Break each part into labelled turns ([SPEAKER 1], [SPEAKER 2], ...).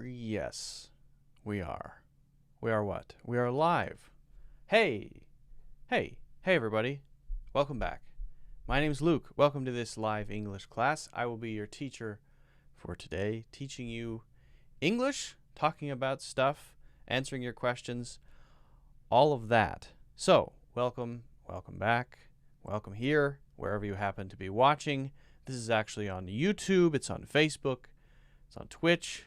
[SPEAKER 1] Yes, we are. We are what? We are live. Hey, hey, everybody. Welcome back. My name's Luke. Welcome to this live English class. I will be your teacher for today, teaching you English, talking about stuff, answering your questions, all of that. So, welcome back, welcome here, wherever you happen to be watching. This is actually on YouTube, it's on Facebook, it's on Twitch,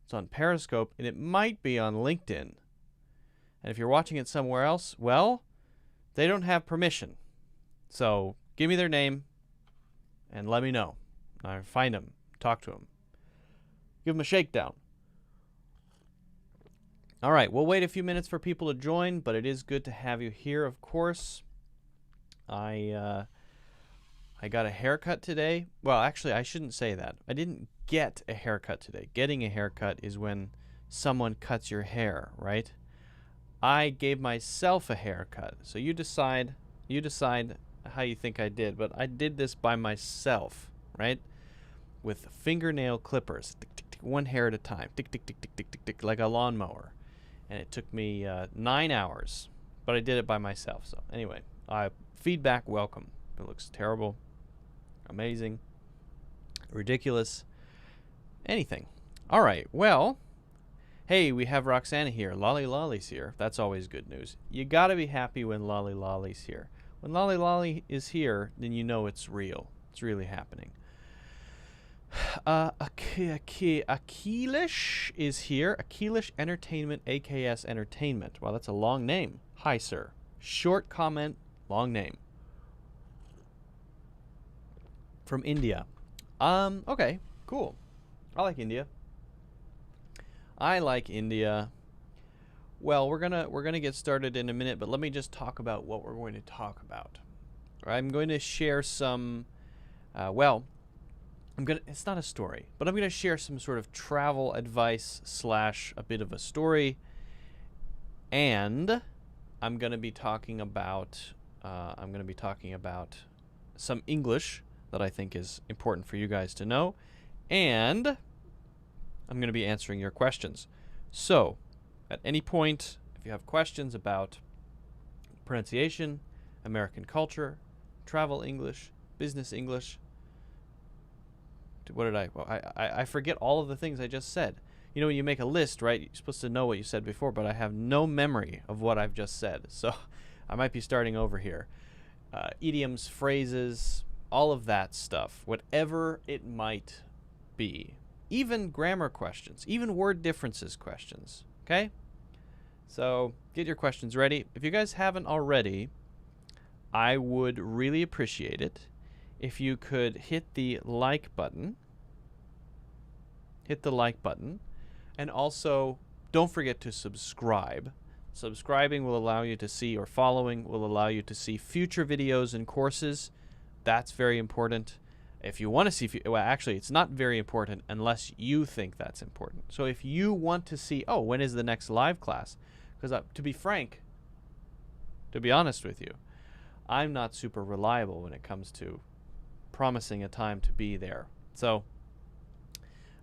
[SPEAKER 1] it's on Periscope, and it might be on LinkedIn. And if you're watching it somewhere else, well, they don't have permission. So give me their name and let me know. I find them, talk to them, give them a shakedown. All right, we'll wait a few minutes for people to join, but it is good to have you here, of course. I got a haircut today. Well, actually, I shouldn't say that. I didn't get a haircut today. Getting a haircut is when someone cuts your hair, right? I gave myself a haircut. So you decide how you think I did, but I did this by myself, right? With fingernail clippers, tick, tick, tick, one hair at a time, tick, tick, tick, tick, tick, tick, tick, like a lawnmower. And it took me 9 hours, but I did it by myself. So anyway, feedback welcome. If it looks terrible, amazing, ridiculous, anything. All right, well, hey, we have Roxana here. Lolly Lolly's here. That's always good news. You got to be happy when Lolly Lolly's here. When Lolly Lolly is here, then you know it's real. It's really happening. Akilish is here. Akilish Entertainment, AKS Entertainment. Wow, that's a long name. Hi, sir. Short comment, long name. From India. Okay, cool. I like India. Well, we're gonna get started in a minute, but let me just talk about what we're going to talk about. I'm going to share some. It's not a story, but I'm gonna share some sort of travel advice / a bit of a story, and I'm gonna be talking about some English that I think is important for you guys to know, and I'm going to be answering your questions. So, at any point, if you have questions about pronunciation, American culture, travel English, business English, I forget all of the things I just said. You know, when you make a list, right, you're supposed to know what you said before, but I have no memory of what I've just said. So, I might be starting over here. Idioms, phrases, all of that stuff, whatever it might be. Even grammar questions, even word differences questions, okay? So get your questions ready. If you guys haven't already, I would really appreciate it if you could hit the like button. And also, don't forget to subscribe. Subscribing will allow you to see, or following will allow you to see future videos and courses. That's very important. If you want to see, actually, it's not very important unless you think that's important. So if you want to see, when is the next live class? Because to be frank, to be honest with you, I'm not super reliable when it comes to promising a time to be there. So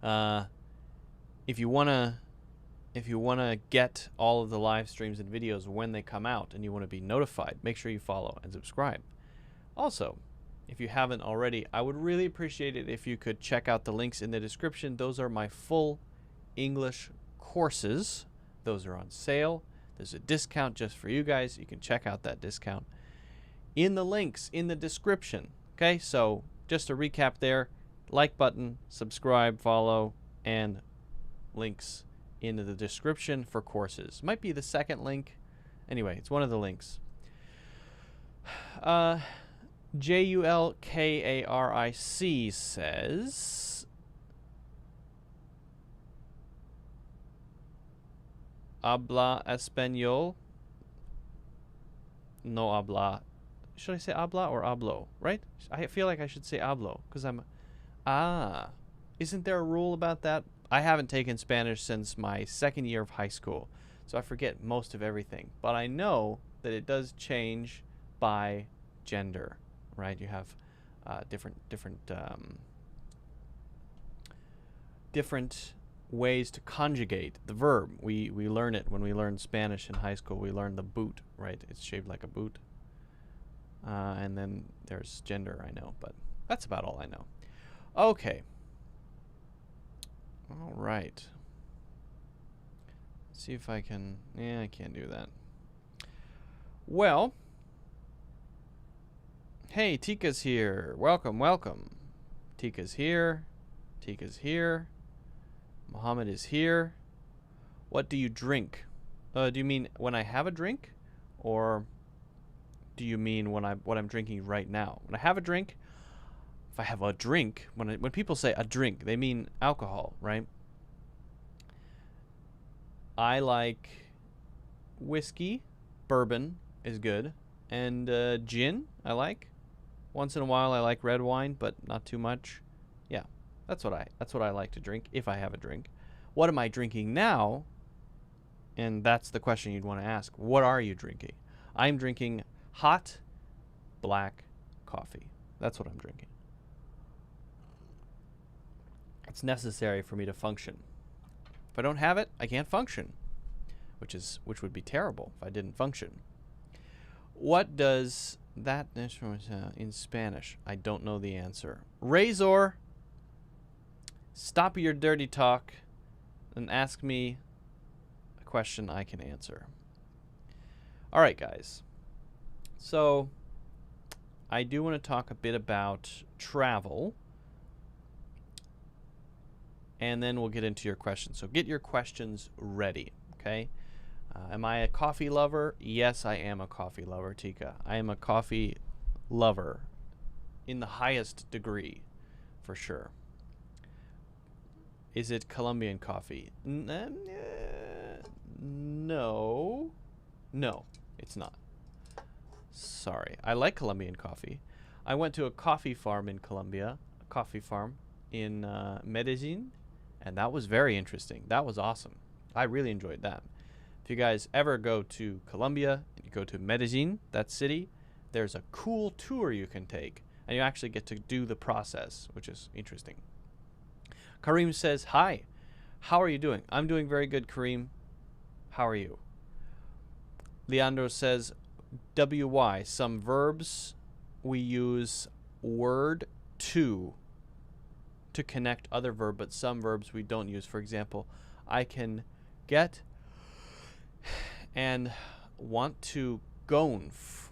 [SPEAKER 1] if you want to get all of the live streams and videos when they come out and you want to be notified, make sure you follow and subscribe. Also, if you haven't already, I would really appreciate it if you could check out the links in the description. Those are my full English courses. Those are on sale. There's a discount just for you guys. You can check out that discount in the links in the description. Okay, so just to recap there, like button, subscribe, follow, and links in the description for courses. Might be the second link. Anyway, it's one of the links. JULKARIC says, habla español? No habla. Should I say habla or hablo, right? I feel like I should say hablo because isn't there a rule about that? I haven't taken Spanish since my second year of high school, so I forget most of everything. But I know that it does change by gender, right? You have different different ways to conjugate the verb. We learn it when we learn Spanish in high school. We learn the boot, right? It's shaped like a boot. And then there's gender, I know, but that's about all I know. Okay. All right. See if I can... I can't do that. Well... Hey, Tika's here. Welcome, welcome. Tika's here. Tika's here. Mohammed is here. What do you drink? Do you mean when I have a drink? Or do you mean what I'm drinking right now? When I have a drink, if I have a drink, when people say a drink, they mean alcohol, right? I like whiskey. Bourbon is good. And gin, I like. Once in a while, I like red wine, but not too much. Yeah, that's what I like to drink if I have a drink. What am I drinking now? And that's the question you'd want to ask. What are you drinking? I'm drinking hot black coffee. That's what I'm drinking. It's necessary for me to function. If I don't have it, I can't function, which would be terrible if I didn't function. What does that in Spanish? I don't know the answer. Razor, stop your dirty talk and ask me a question I can answer. All right, guys. So I do want to talk a bit about travel, and then we'll get into your questions. So get your questions ready, okay? Am I a coffee lover? Yes, I am a coffee lover, Tika. I am a coffee lover in the highest degree, for sure. Is it Colombian coffee? No. No, it's not. Sorry. I like Colombian coffee. I went to a coffee farm in Colombia, a coffee farm in Medellin, and that was very interesting. That was awesome. I really enjoyed that. If you guys ever go to Colombia and you go to Medellin, that city, there's a cool tour you can take, and you actually get to do the process, which is interesting. Kareem says, hi, how are you doing? I'm doing very good, Kareem. How are you? Leandro says, WY, some verbs we use word to connect other verb, but some verbs we don't use. For example, I can get and want to gonf.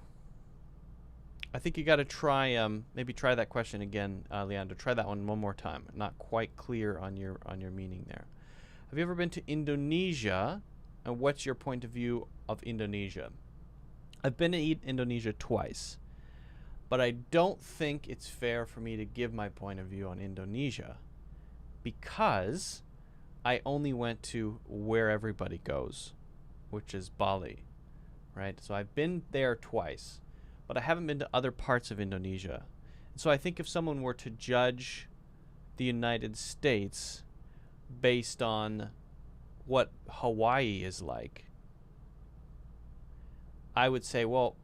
[SPEAKER 1] I think you got to try, maybe try that question again, Leandro. Try that one more time. Not quite clear on your meaning there. Have you ever been to Indonesia? And what's your point of view of Indonesia? I've been to Indonesia twice, but I don't think it's fair for me to give my point of view on Indonesia because I only went to where everybody goes, which is Bali, right? So I've been there twice, but I haven't been to other parts of Indonesia. So I think if someone were to judge the United States based on what Hawaii is like, I would say, well,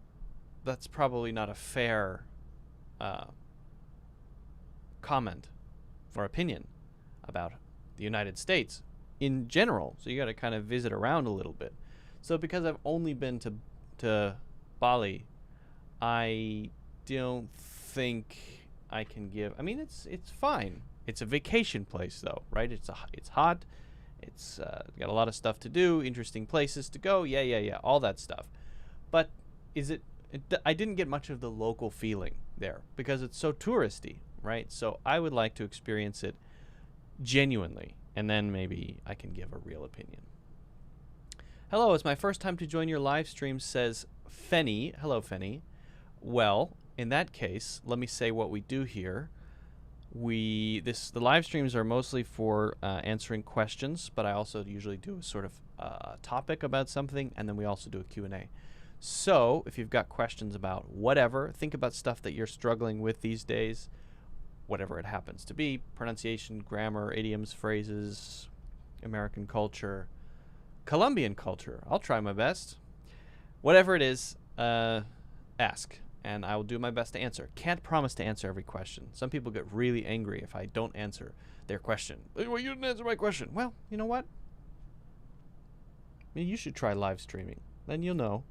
[SPEAKER 1] that's probably not a fair comment or opinion about the United States in general. So you got to kind of visit around a little bit. So because I've only been to Bali, I don't think I can give. I mean, it's fine. It's a vacation place, though, right? It's hot. It's got a lot of stuff to do, interesting places to go. Yeah, all that stuff. But I didn't get much of the local feeling there because it's so touristy, right? So I would like to experience it genuinely, and then maybe I can give a real opinion. Hello, it's my first time to join your live stream, says Fenny. Hello, Fenny. Well, in that case, let me say what we do here. The live streams are mostly for answering questions, but I also usually do a sort of topic about something, and then we also do a Q&A. So if you've got questions about whatever, think about stuff that you're struggling with these days, whatever it happens to be, pronunciation, grammar, idioms, phrases, American culture, Colombian culture. I'll try my best. Whatever it is, ask, and I will do my best to answer. Can't promise to answer every question. Some people get really angry if I don't answer their question. Well, you didn't answer my question. Well, you know what? I mean, you should try live streaming. Then you'll know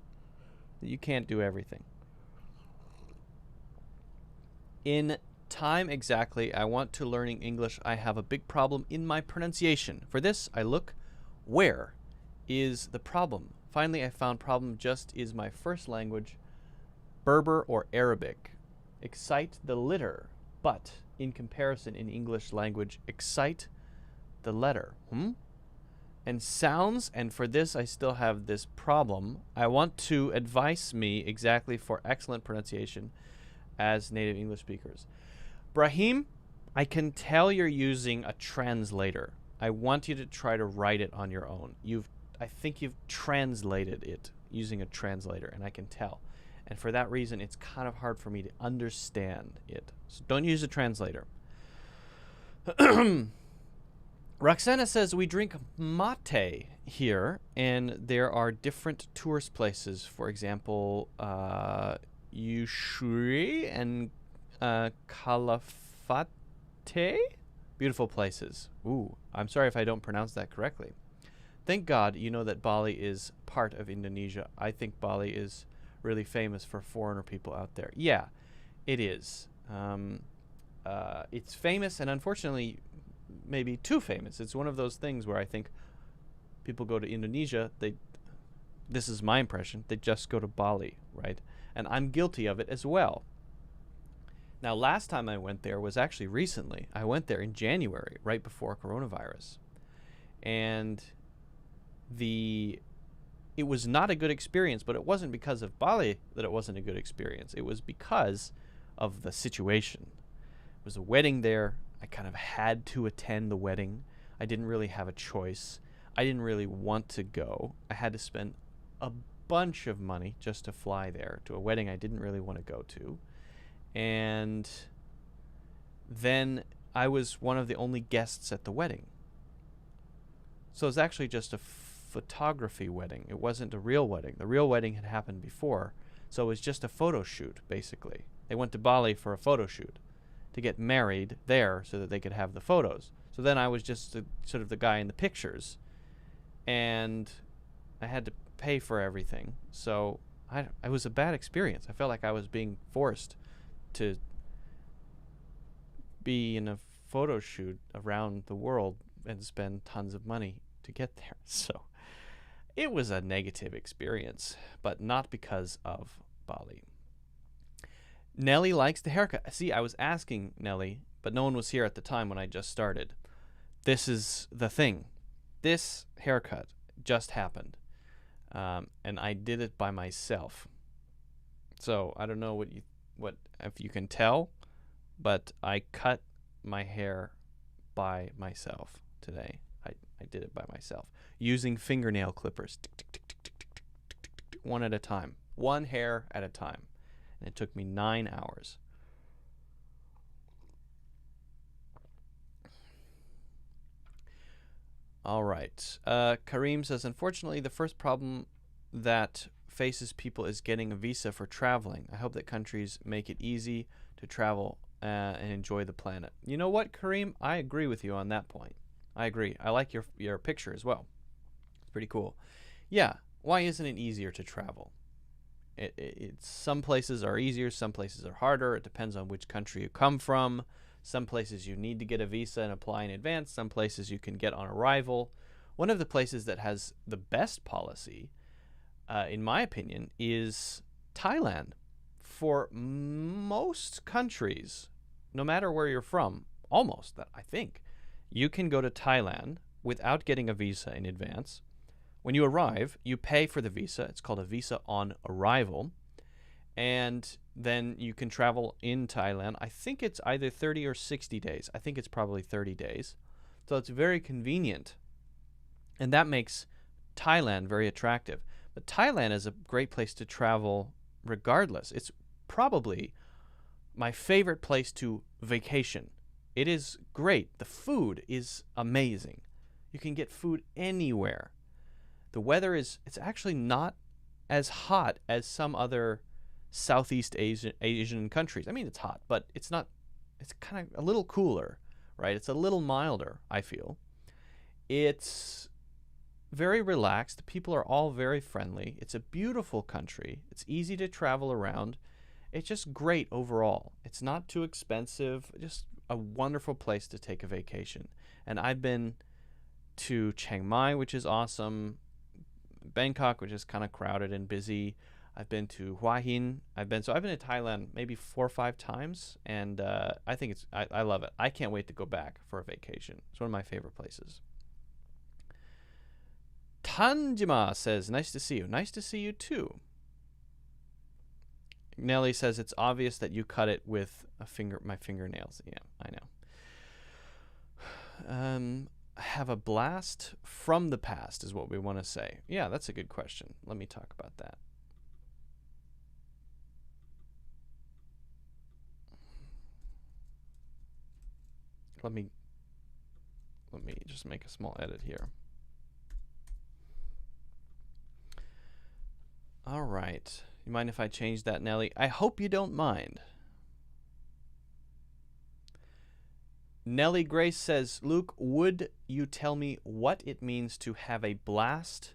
[SPEAKER 1] that you can't do everything. In time exactly, I want to learning English. I have a big problem in my pronunciation. For this, I look, where is the problem? Finally, I found problem just is my first language, Berber or Arabic. Excite the litter, but in comparison in English language, excite the letter. And sounds, and for this I still have this problem. I want to advise me exactly for excellent pronunciation as native English speakers. Brahim, I can tell you're using a translator. I want you to try to write it on your own. I think you've translated it using a translator, and I can tell. And for that reason, it's kind of hard for me to understand it. So don't use a translator. Roxana says, we drink mate here, and there are different tourist places. For example, Ushuaia and Calafate. Beautiful places. Ooh, I'm sorry if I don't pronounce that correctly. Thank God you know that Bali is part of Indonesia. I think Bali is really famous for foreigner people out there. Yeah, it is. It's famous, and unfortunately, maybe too famous. It's one of those things where I think people go to Indonesia, this is my impression, they just go to Bali, right? And I'm guilty of it as well. Now, last time I went there was actually recently. I went there in January, right before coronavirus. And it was not a good experience, but it wasn't because of Bali that it wasn't a good experience. It was because of the situation. It was a wedding there. I kind of had to attend the wedding. I didn't really have a choice. I didn't really want to go. I had to spend a bunch of money just to fly there to a wedding I didn't really want to go to. And then I was one of the only guests at the wedding. So it was actually just a photography wedding. It wasn't a real wedding. The real wedding had happened before. So it was just a photo shoot, basically. They went to Bali for a photo shoot to get married there so that they could have the photos. So then I was just sort of the guy in the pictures, and I had to pay for everything. So it was a bad experience. I felt like I was being forced to be in a photo shoot around the world and spend tons of money to get there. So it was a negative experience, but not because of Bali. Nellie likes the haircut. See, I was asking Nellie, but no one was here at the time when I just started. This is the thing. This haircut just happened, and I did it by myself. So I don't know what if you can tell, but I cut my hair by myself today. I did it by myself using fingernail clippers, one at a time, one hair at a time. And it took me 9 hours. All right. Kareem says, unfortunately, the first problem that faces people is getting a visa for traveling. I hope that countries make it easy to travel and enjoy the planet. You know what, Kareem? I agree with you on that point. I agree. I like your picture as well. It's pretty cool. Yeah. Why isn't it easier to travel? Some places are easier, some places are harder. It depends on which country you come from. Some places you need to get a visa and apply in advance. Some places you can get on arrival. One of the places that has the best policy, in my opinion, is Thailand. For most countries, no matter where you're from, almost, I think, you can go to Thailand without getting a visa in advance. When you arrive, you pay for the visa. It's called a visa on arrival. And then you can travel in Thailand. I think it's either 30 or 60 days. I think it's probably 30 days. So it's very convenient. And that makes Thailand very attractive. But Thailand is a great place to travel regardless. It's probably my favorite place to vacation. It is great. The food is amazing. You can get food anywhere. The weather it's actually not as hot as some other Southeast Asian countries. I mean, it's hot, but it's not, it's kind of a little cooler right? It's a little milder, I feel. It's very relaxed. The people are all very friendly. It's a beautiful country. It's easy to travel around. It's just great overall. It's not too expensive. Just a wonderful place to take a vacation. And I've been to Chiang Mai, which is awesome. Bangkok, which is kind of crowded and busy. I've been to Hua Hin. I've been to Thailand maybe 4 or 5 times, and I think I love it. I can't wait to go back for a vacation. It's one of my favorite places. Tanjima says, nice to see you. Nice to see you too. Nelly says, it's obvious that you cut it with my fingernails. Yeah, I know. Have a blast from the past is what we want to say. Yeah, that's a good question. Let me talk about that. Let me just make a small edit here. All right. You mind if I change that, Nelly? I hope you don't mind. Nellie Grace says, Luke, would you tell me what it means to have a blast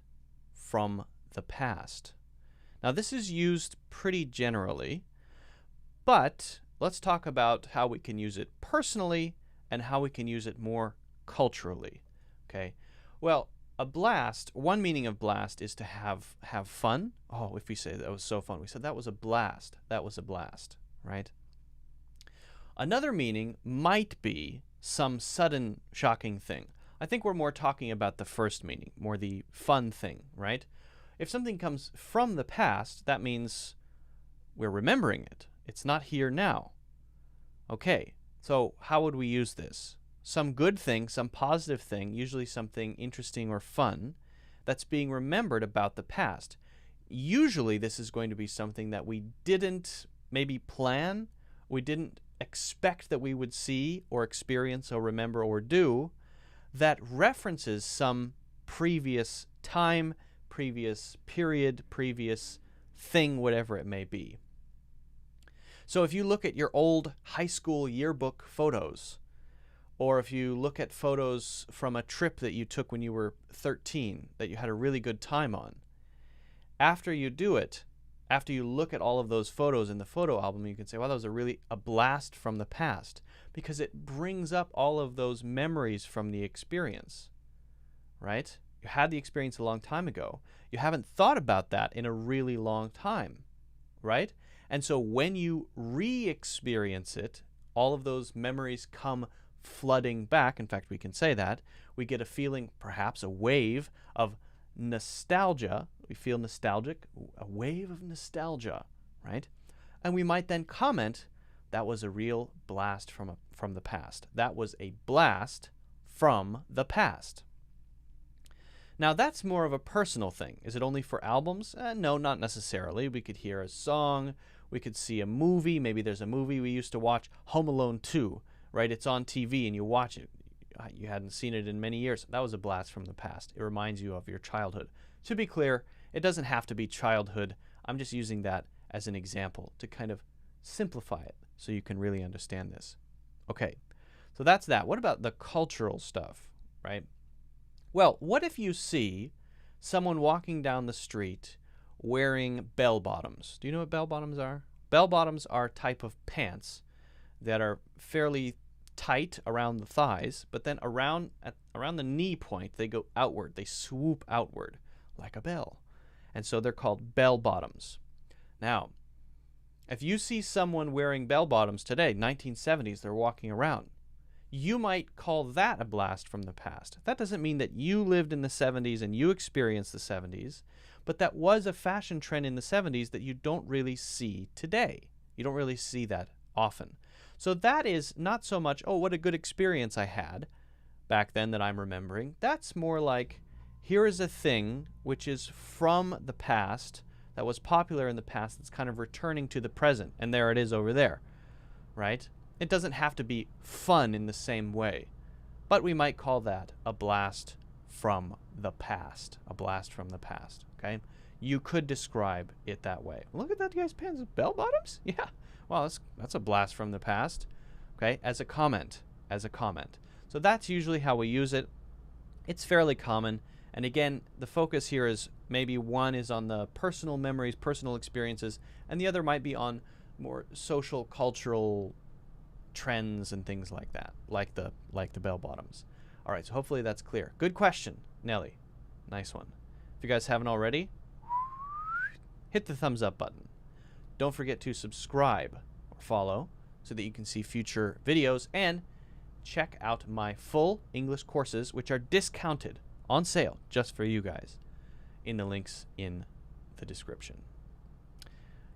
[SPEAKER 1] from the past? Now, this is used pretty generally, but let's talk about how we can use it personally and how we can use it more culturally. Okay? Well, a blast, one meaning of blast is to have fun. Oh, if we say that was so fun, we said that was a blast. That was a blast, right? Another meaning might be some sudden, shocking thing. I think we're more talking about the first meaning, more the fun thing, right? If something comes from the past, that means we're remembering it. It's not here now. Okay, so how would we use this? Some good thing, some positive thing, usually something interesting or fun, that's being remembered about the past. Usually this is going to be something that we didn't maybe plan, we didn't expect that we would see or experience or remember or do, that references some previous time, previous period, previous thing, whatever it may be. So if you look at your old high school yearbook photos, or if you look at photos from a trip that you took when you were 13 that you had a really good time on, after you do it, after you look at all of those photos in the photo album, you can say, wow, that was a blast from the past, because it brings up all of those memories from the experience, right? You had the experience a long time ago. You haven't thought about that in a really long time, right? And so when you re-experience it, all of those memories come flooding back. In fact, we can say that. We get a feeling, perhaps a wave of nostalgia. We feel nostalgic, a wave of nostalgia, right? And we might then comment, that was a real blast from the past. That was a blast from the past. Now, that's more of a personal thing. Is it only for albums? No, not necessarily. We could hear a song. We could see a movie. Maybe there's a movie we used to watch, Home Alone 2, right? It's on TV and you watch it. You hadn't seen it in many years. That was a blast from the past. It reminds you of your childhood. To be clear, it doesn't have to be childhood. I'm just using that as an example to kind of simplify it so you can really understand this. Okay, so that's that. What about the cultural stuff, right? Well, what if you see someone walking down the street wearing bell bottoms? Do you know what bell bottoms are? Bell bottoms are a type of pants that are fairly tight around the thighs, but then around the knee point, they go outward. They swoop outward like a bell. And so they're called bell bottoms. Now, if you see someone wearing bell bottoms today, 1970s, they're walking around, you might call that a blast from the past. That doesn't mean that you lived in the 70s and you experienced the 70s, but that was a fashion trend in the 70s that you don't really see today. You don't really see that often. So that is not so much, oh, what a good experience I had back then that I'm remembering. That's more like, here is a thing which is from the past, that was popular in the past, that's kind of returning to the present, and there it is over there, right? It doesn't have to be fun in the same way, but we might call that a blast from the past, a blast from the past, okay? You could describe it that way. Look at that guy's pants, bell bottoms? Yeah. Well, that's a blast from the past, okay, as a comment, as a comment. So that's usually how we use it. It's fairly common. And again, the focus here is maybe one is on the personal memories, personal experiences, and the other might be on more social, cultural trends and things like that, like the bell bottoms. All right, so hopefully that's clear. Good question, Nelly. Nice one. If you guys haven't already, hit the thumbs up button. Don't forget to subscribe or follow so that you can see future videos, and check out my full English courses, which are discounted on sale just for you guys in the links in the description.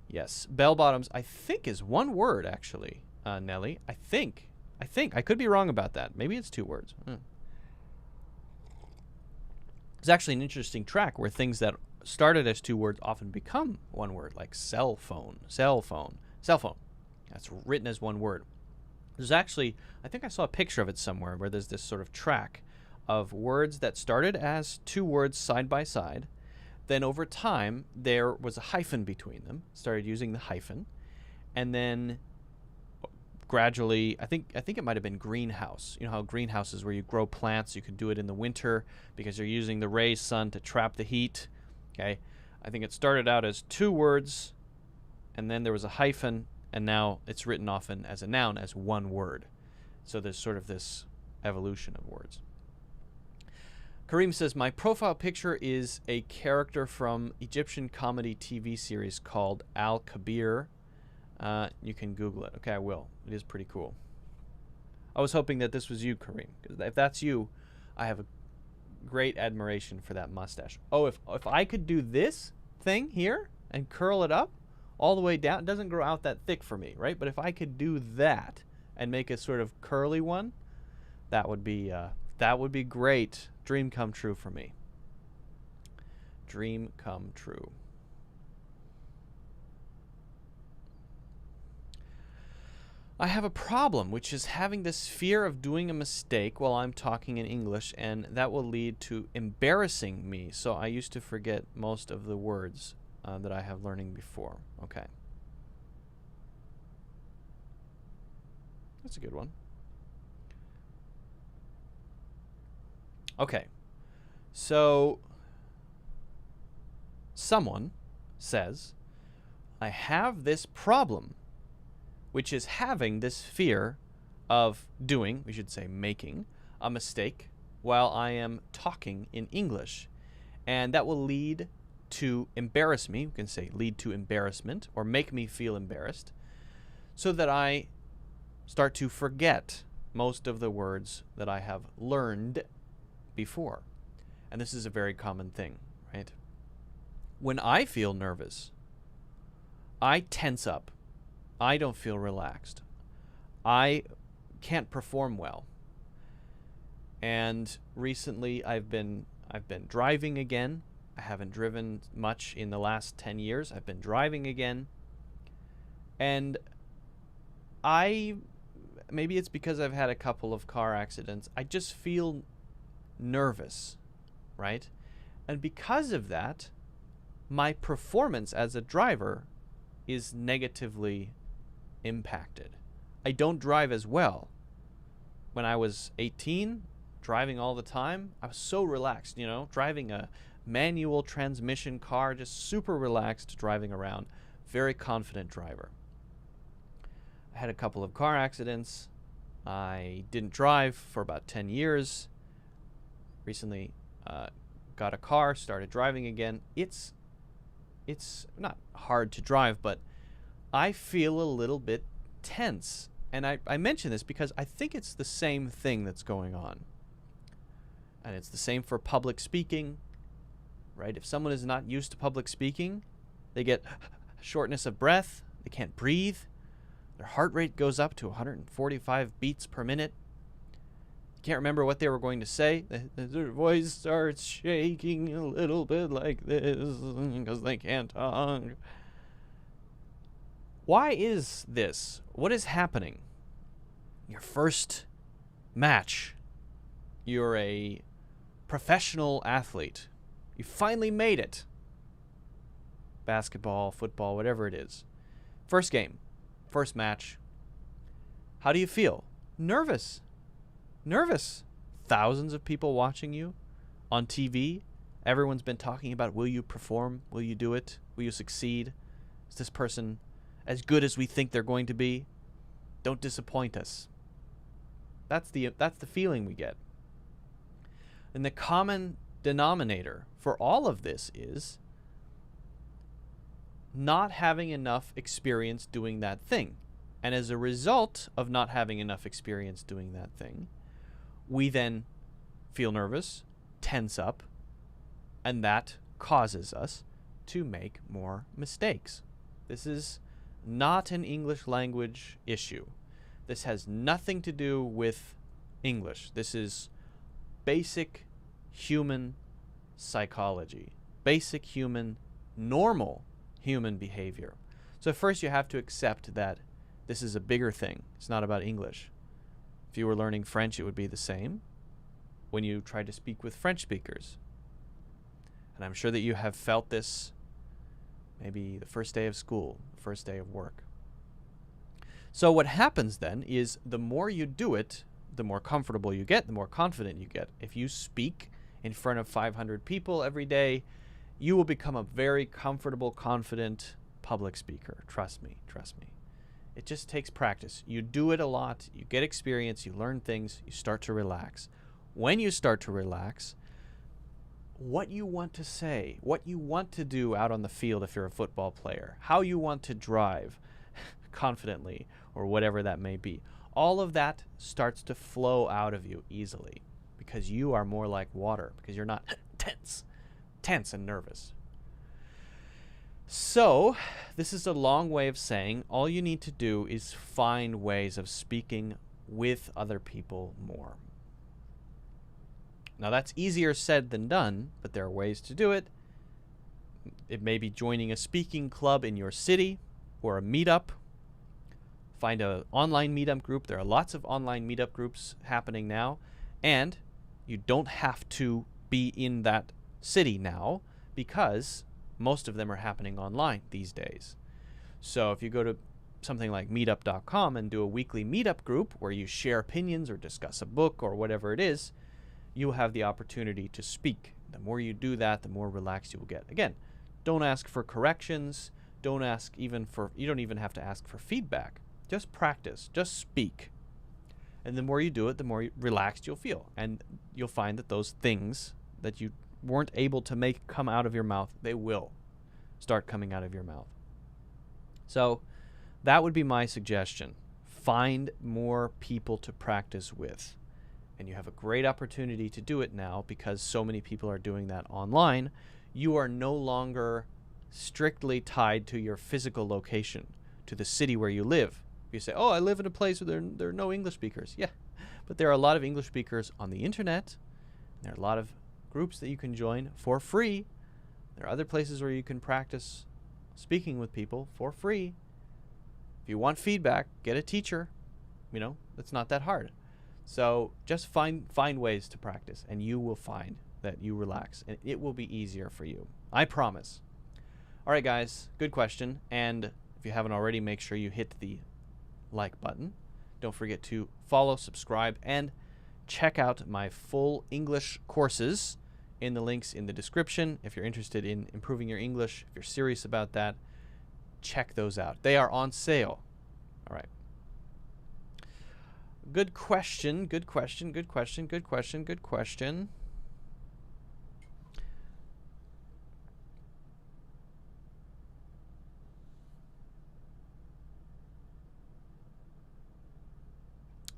[SPEAKER 1] Yes, bell bottoms I think is one word actually, Nelly. I think. I could be wrong about that. Maybe it's two words. It's actually an interesting track where things that started as two words often become one word, like cell phone. That's written as one word. There's actually, I think I saw a picture of it somewhere where there's this sort of track of words that started as two words side by side. Then over time, there was a hyphen between them, started using the hyphen. And then gradually, I think it might have been greenhouse. You know how greenhouses where you grow plants, you can do it in the winter because you're using the raised sun to trap the heat. Okay, I think it started out as two words, and then there was a hyphen, and now it's written often as a noun as one word. So there's sort of this evolution of words. Kareem says, my profile picture is a character from Egyptian comedy TV series called Al-Kabir. You can Google it. Okay, I will. It is pretty cool. I was hoping that this was you, Kareem. If that's you, I have a great admiration for that mustache. Oh, if I could do this thing here and curl it up all the way down, it doesn't grow out that thick for me, right? But if I could do that and make a sort of curly one, that would be great. Dream come true for me. Dream come true. I have a problem, which is having this fear of doing a mistake while I'm talking in English, and that will lead to embarrassing me. So I used to forget most of the words that I have learning before. Okay. That's a good one. Okay. So someone says, I have this problem, which is having this fear of doing, we should say making, a mistake while I am talking in English. And that will lead to embarrass me. We can say lead to embarrassment or make me feel embarrassed, so that I start to forget most of the words that I have learned before. And this is a very common thing, right? When I feel nervous, I tense up. I don't feel relaxed. I can't perform well. And recently I've been driving again. I haven't driven much in the last 10 years. I've been driving again. And maybe it's because I've had a couple of car accidents. I just feel nervous, right? And because of that, my performance as a driver is negatively impacted. I don't drive as well. When I was 18, driving all the time, I was so relaxed, you know, driving a manual transmission car, just super relaxed driving around, very confident driver. I had a couple of car accidents. I didn't drive for about 10 years. Recently got a car, started driving again. It's not hard to drive, but I feel a little bit tense. And I mention this because I think it's the same thing that's going on. And it's the same for public speaking, right? If someone is not used to public speaking, they get shortness of breath, they can't breathe, their heart rate goes up to 145 beats per minute. Can't remember what they were going to say. Their voice starts shaking a little bit like this because they can't talk. Why is this? What is happening? Your first match. You're a professional athlete. You finally made it. Basketball, football, whatever it is. First game. First match. How do you feel? Nervous. nervous. Thousands of people watching you on TV. Everyone's been talking about, will you perform? Will you do it? Will you succeed? Is this person as good as we think they're going to be? Don't disappoint us. That's the feeling we get. And the common denominator for all of this is not having enough experience doing that thing. And as a result of not having enough experience doing that thing, we then feel nervous, tense up, and that causes us to make more mistakes. This is not an English language issue. This has nothing to do with English. This is basic human psychology, basic human, normal human behavior. So first you have to accept that this is a bigger thing. It's not about English. If you were learning French, it would be the same when you try to speak with French speakers. And I'm sure that you have felt this maybe the first day of school, the first day of work. So what happens then is the more you do it, the more comfortable you get, the more confident you get. If you speak in front of 500 people every day, you will become a very comfortable, confident public speaker. Trust me, trust me. It just takes practice. You do it a lot, you get experience, you learn things, you start to relax. When you start to relax, what you want to say, what you want to do out on the field if you're a football player, how you want to drive confidently or whatever that may be, all of that starts to flow out of you easily because you are more like water, because you're not tense and nervous. So this is a long way of saying all you need to do is find ways of speaking with other people more. Now that's easier said than done, but there are ways to do it. It may be joining a speaking club in your city or a meetup. Find an online meetup group. There are lots of online meetup groups happening now, and you don't have to be in that city now because most of them are happening online these days. So if you go to something like meetup.com and do a weekly meetup group where you share opinions or discuss a book or whatever it is, you will have the opportunity to speak. The more you do that, the more relaxed you will get. Again, don't ask for corrections. You don't even have to ask for feedback. Just practice. Just speak. And the more you do it, the more relaxed you'll feel. And you'll find that those things that you weren't able to make come out of your mouth, they will start coming out of your mouth. So that would be my suggestion. Find more people to practice with. And you have a great opportunity to do it now because so many people are doing that online. You are no longer strictly tied to your physical location, to the city where you live. You say, oh, I live in a place where there are no English speakers. Yeah, but there are a lot of English speakers on the internet. There are a lot of groups that you can join for free. There are other places where you can practice speaking with people for free. If you want feedback, get a teacher. It's not that hard. So just find ways to practice, and you will find that you relax, and it will be easier for you. I promise. All right, guys, good question. And if you haven't already, make sure you hit the like button. Don't forget to follow, subscribe, and check out my full English courses in the links in the description. If you're interested in improving your English, if you're serious about that, check those out. They are on sale. All right. Good question, good question, good question, good question, good question.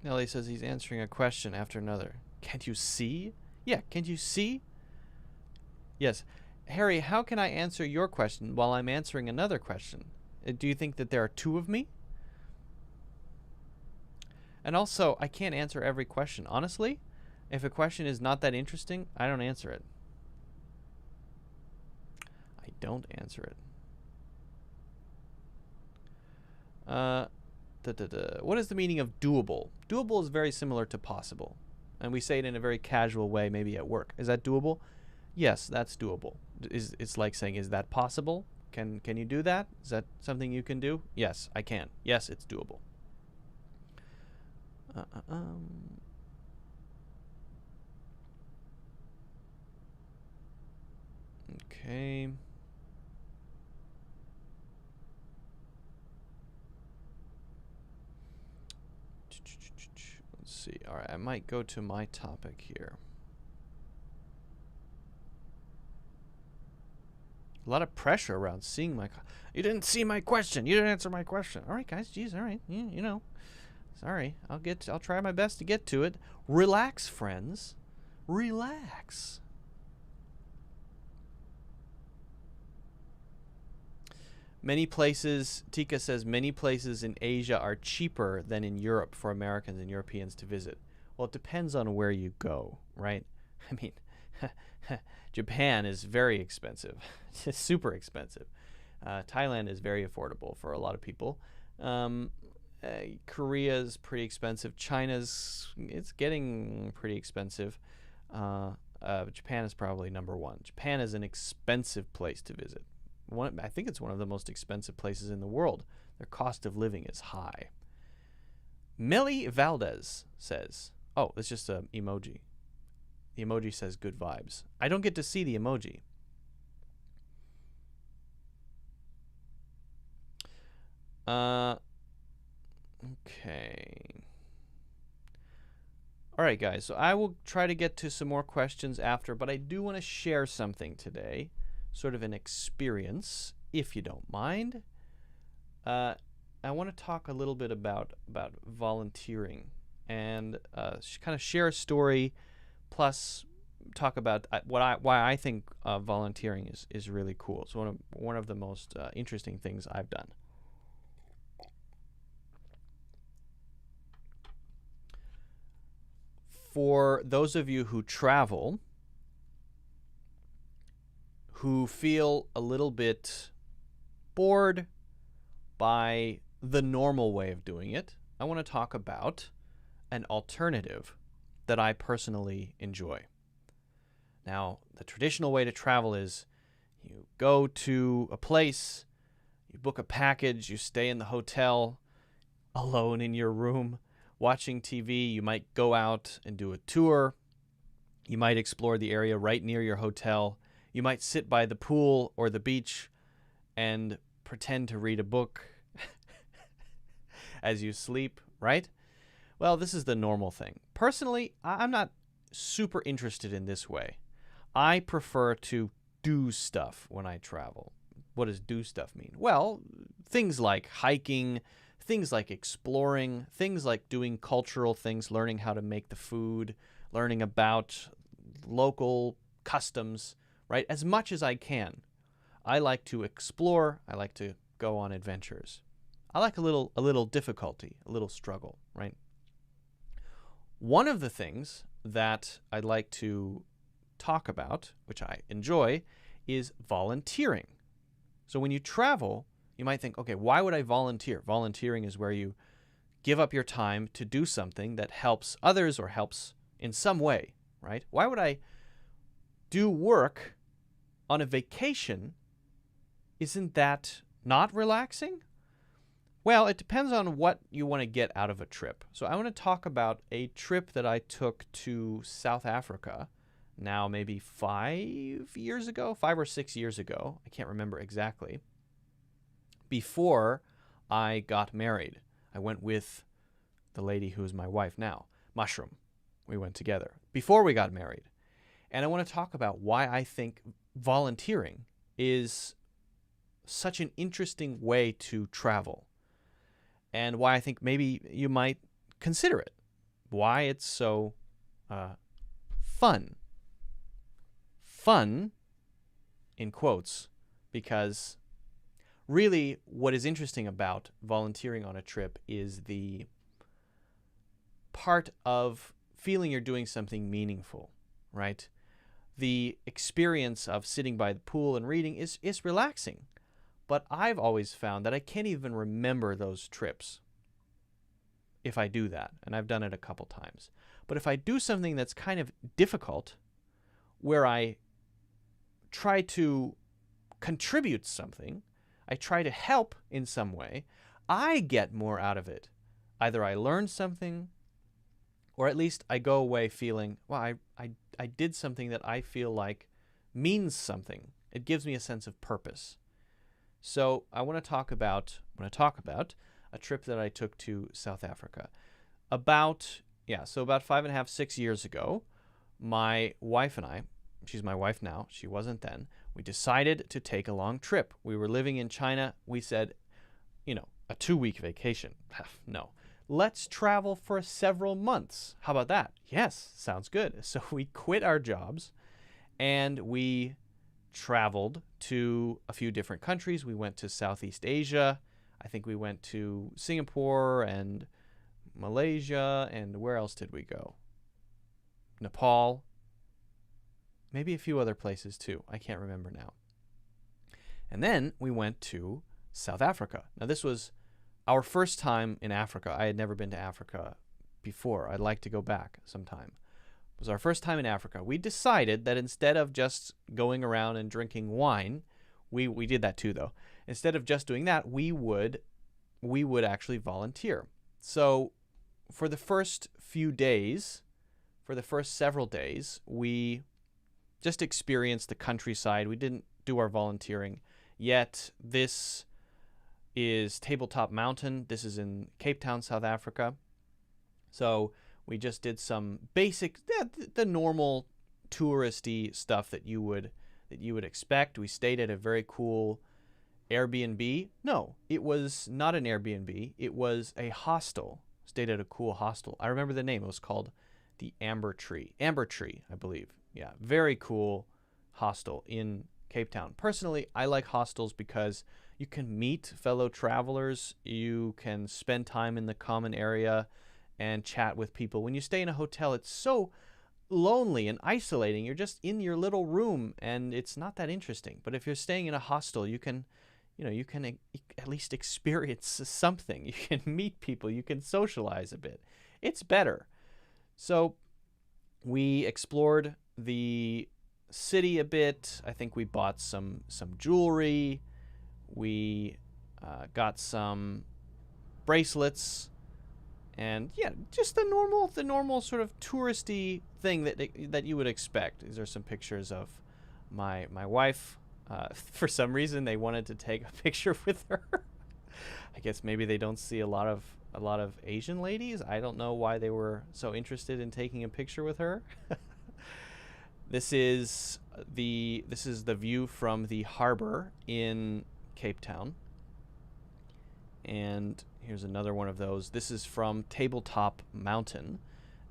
[SPEAKER 1] Nelly says he's answering a question after another. Can't you see? Yeah, can't you see? Yes. Harry, how can I answer your question while I'm answering another question? Do you think that there are two of me? And also, I can't answer every question. Honestly, if a question is not that interesting, I don't answer it. I don't answer it. What is the meaning of doable? Doable is very similar to possible. And we say it in a very casual way, maybe at work. Is that doable? Yes, that's doable. It's like saying, is that possible? Can you do that? Is that something you can do? Yes, I can. Yes, it's doable. I might go to my topic here. A lot of pressure around seeing my... You didn't see my question. You didn't answer my question. All right, guys. Geez, all right. You know. Sorry. I'll try my best to get to it. Relax, friends. Relax. Many places, Tika says, many places in Asia are cheaper than in Europe for Americans and Europeans to visit. Well, it depends on where you go, right? I mean, Japan is very expensive. It's super expensive. Thailand is very affordable for a lot of people. Korea is pretty expensive. It's getting pretty expensive. Japan is probably number one. Japan is an expensive place to visit. I think it's one of the most expensive places in the world. Their cost of living is high. Melly Valdez says, oh, it's just an emoji. The emoji says good vibes. I don't get to see the emoji. Okay. All right, guys. So I will try to get to some more questions after, but I do want to share something today, sort of an experience, if you don't mind. I want to talk a little bit about volunteering and kind of share a story, plus talk about why I think volunteering is really cool. It's one of the most interesting things I've done. For those of you who travel, who feel a little bit bored by the normal way of doing it, I want to talk about an alternative that I personally enjoy. Now, the traditional way to travel is you go to a place, you book a package, you stay in the hotel, alone in your room, watching TV. You might go out and do a tour. You might explore the area right near your hotel. You might sit by the pool or the beach and pretend to read a book as you sleep, right? Well, this is the normal thing. Personally, I'm not super interested in this way. I prefer to do stuff when I travel. What does do stuff mean? Well, things like hiking, things like exploring, things like doing cultural things, learning how to make the food, learning about local customs, right? As much as I can. I like to explore. I like to go on adventures. I like a little difficulty, a little struggle, right? One of the things that I'd like to talk about, which I enjoy, is volunteering. So when you travel, you might think, okay, why would I volunteer? Volunteering is where you give up your time to do something that helps others or helps in some way, right? Why would I do work on a vacation? Isn't that not relaxing? Well, it depends on what you want to get out of a trip. So I want to talk about a trip that I took to South Africa now maybe 5 or 6 years ago. I can't remember exactly. Before I got married, I went with the lady who is my wife now, Mushroom. We went together before we got married. And I want to talk about why I think volunteering is such an interesting way to travel, and why I think maybe you might consider it, why it's so fun. Fun, in quotes, because really what is interesting about volunteering on a trip is the part of feeling you're doing something meaningful, right? The experience of sitting by the pool and reading is relaxing. But I've always found that I can't even remember those trips if I do that, and I've done it a couple times. But if I do something that's kind of difficult, where I try to contribute something, I try to help in some way, I get more out of it. Either I learn something, or at least I go away feeling, well, I did something that I feel like means something. It gives me a sense of purpose. So I want to talk about a trip that I took to South Africa. About so about 5.5, 6 years ago, my wife and I, she's my wife now, she wasn't then, we decided to take a long trip. We were living in China. We said, a 2-week vacation. No. Let's travel for several months. How about that? Yes, sounds good. So we quit our jobs and we traveled to a few different countries. We went to Southeast Asia. I think we went to Singapore and Malaysia. And where else did we go? Nepal. Maybe a few other places too. I can't remember now. And then we went to South Africa. Now, this was our first time in Africa. I had never been to Africa before. I'd like to go back sometime. It was our first time in Africa. We decided that instead of just going around and drinking wine, we did that too, though. Instead of just doing that, we would actually volunteer. So for the first few days, for the first several days, we just experienced the countryside. We didn't do our volunteering yet. This is Tabletop Mountain. This is in Cape Town, South Africa. So we just did some basic, the normal touristy stuff that you would expect. We stayed at a very cool Airbnb. No, it was not an Airbnb. It was a hostel. Stayed at a cool hostel. I remember the name. It was called the Amber Tree, I believe. Yeah, very cool hostel in Cape Town. Personally, I like hostels because you can meet fellow travelers. You can spend time in the common area and chat with people. When you stay in a hotel, it's so lonely and isolating. You're just in your little room and it's not that interesting. But if you're staying in a hostel, you can at least experience something. You can meet people. You can socialize a bit. It's better. So we explored the city a bit. I think we bought some jewelry. We got some bracelets, and just the normal sort of touristy thing that you would expect. These are some pictures of my wife. For some reason, they wanted to take a picture with her. I guess maybe they don't see a lot of Asian ladies. I don't know why they were so interested in taking a picture with her. This is the view from the harbor in Cape Town. And here's another one of those. This is from Tabletop Mountain.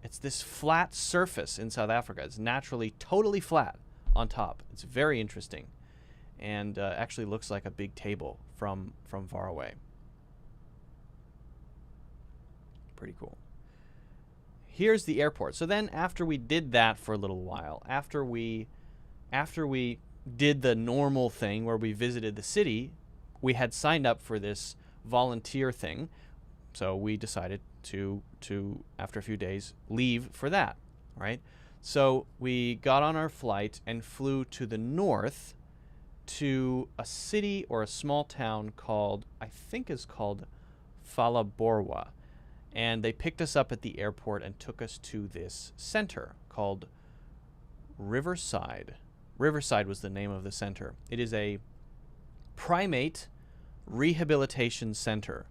[SPEAKER 1] It's this flat surface in South Africa. It's naturally totally flat on top. It's very interesting, and actually looks like a big table from far away. Pretty cool. Here's the airport. So then after we did that for a little while, after we did the normal thing where we visited the city, we had signed up for this volunteer thing. So we decided to after a few days leave for that, right? So we got on our flight and flew to the north to a city or a small town called, I think is called Phalaborwa. And they picked us up at the airport and took us to this center called Riverside. Riverside was the name of the center. It is a primate rehabilitation center,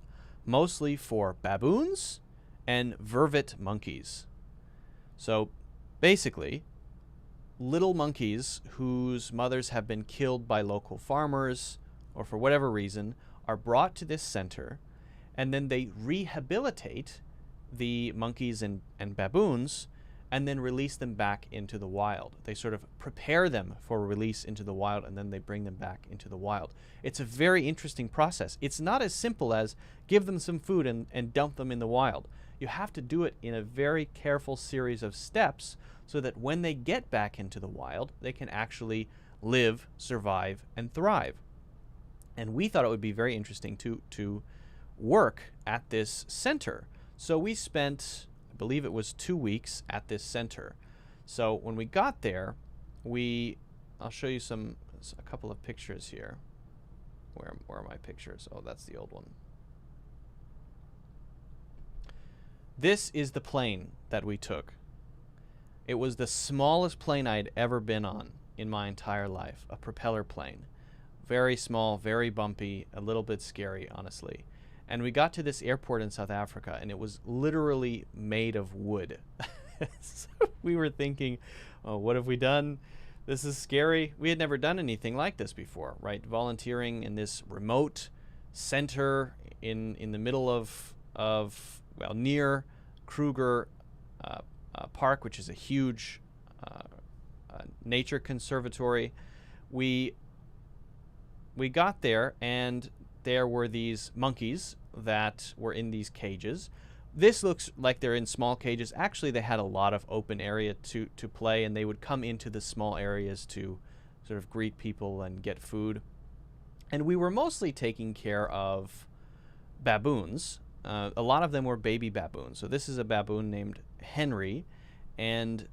[SPEAKER 1] mostly for baboons and vervet monkeys. So basically, little monkeys whose mothers have been killed by local farmers or for whatever reason are brought to this center, and then they rehabilitate the monkeys and baboons and then release them back into the wild. They sort of prepare them for release into the wild, and then they bring them back into the wild. It's a very interesting process. It's not as simple as give them some food and dump them in the wild. You have to do it in a very careful series of steps so that when they get back into the wild, they can actually live, survive, and thrive. And we thought it would be very interesting to work at this center. So we spent, I believe it was 2 weeks at this center. So when we got there, I'll show you a couple of pictures here. Where are my pictures? Oh, that's the old one. This is the plane that we took. It was the smallest plane I'd ever been on in my entire life, a propeller plane. Very small, very bumpy, a little bit scary, honestly. And we got to this airport in South Africa, and it was literally made of wood. So we were thinking, oh, what have we done? This is scary. We had never done anything like this before, right? Volunteering in this remote center in the middle of well, near Kruger Park, which is a huge nature conservatory. We got there, and there were these monkeys that were in these cages. This looks like they're in small cages. Actually, they had a lot of open area to play, and they would come into the small areas to sort of greet people and get food. And we were mostly taking care of baboons. A lot of them were baby baboons. So this is a baboon named Henry, and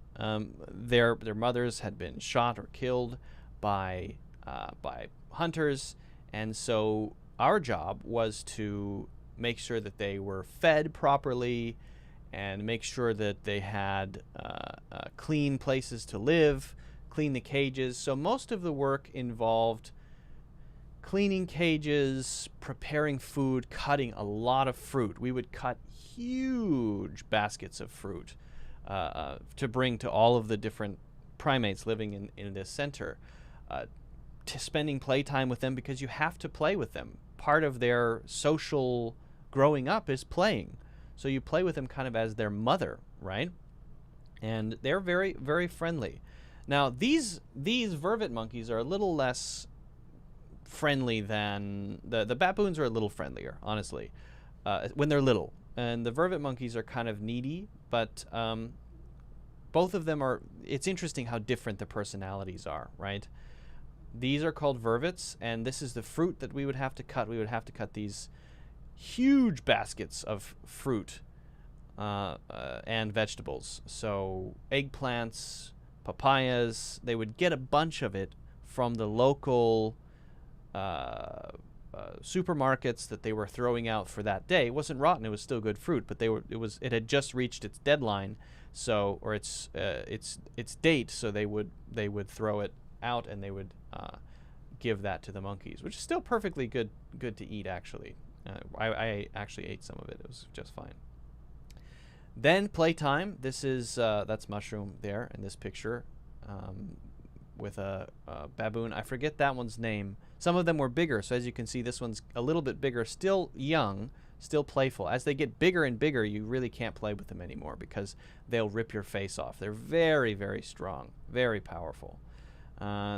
[SPEAKER 1] their mothers had been shot or killed by hunters, and so our job was to make sure that they were fed properly and make sure that they had clean places to live, clean the cages. So most of the work involved cleaning cages, preparing food, cutting a lot of fruit. We would cut huge baskets of fruit to bring to all of the different primates living in this center. Spending playtime with them, because you have to play with them. Part of their social growing up is playing. So you play with them kind of as their mother, right? And they're very, very friendly. Now, these vervet monkeys are a little less friendly than the baboons are a little friendlier, honestly, when they're little. And the vervet monkeys are kind of needy, but both of them are, it's interesting how different the personalities are, right? These are called vervets, and this is the fruit that we would have to cut. We would have to cut these huge baskets of fruit and vegetables. So eggplants, papayas, they would get a bunch of it from the local supermarkets that they were throwing out for that day. It wasn't rotten; it was still good fruit, but it had just reached its deadline, so or its date. So they would throw it out, and they would give that to the monkeys, which is still perfectly good to eat, actually. I actually ate some of it. It was just fine. Then playtime. This is that's Mushroom there in this picture with a baboon. I forget that one's name. Some of them were bigger, so as you can see, this one's a little bit bigger, still young, still playful. As they get bigger and bigger, you really can't play with them anymore because they'll rip your face off. They're very, very strong, very powerful.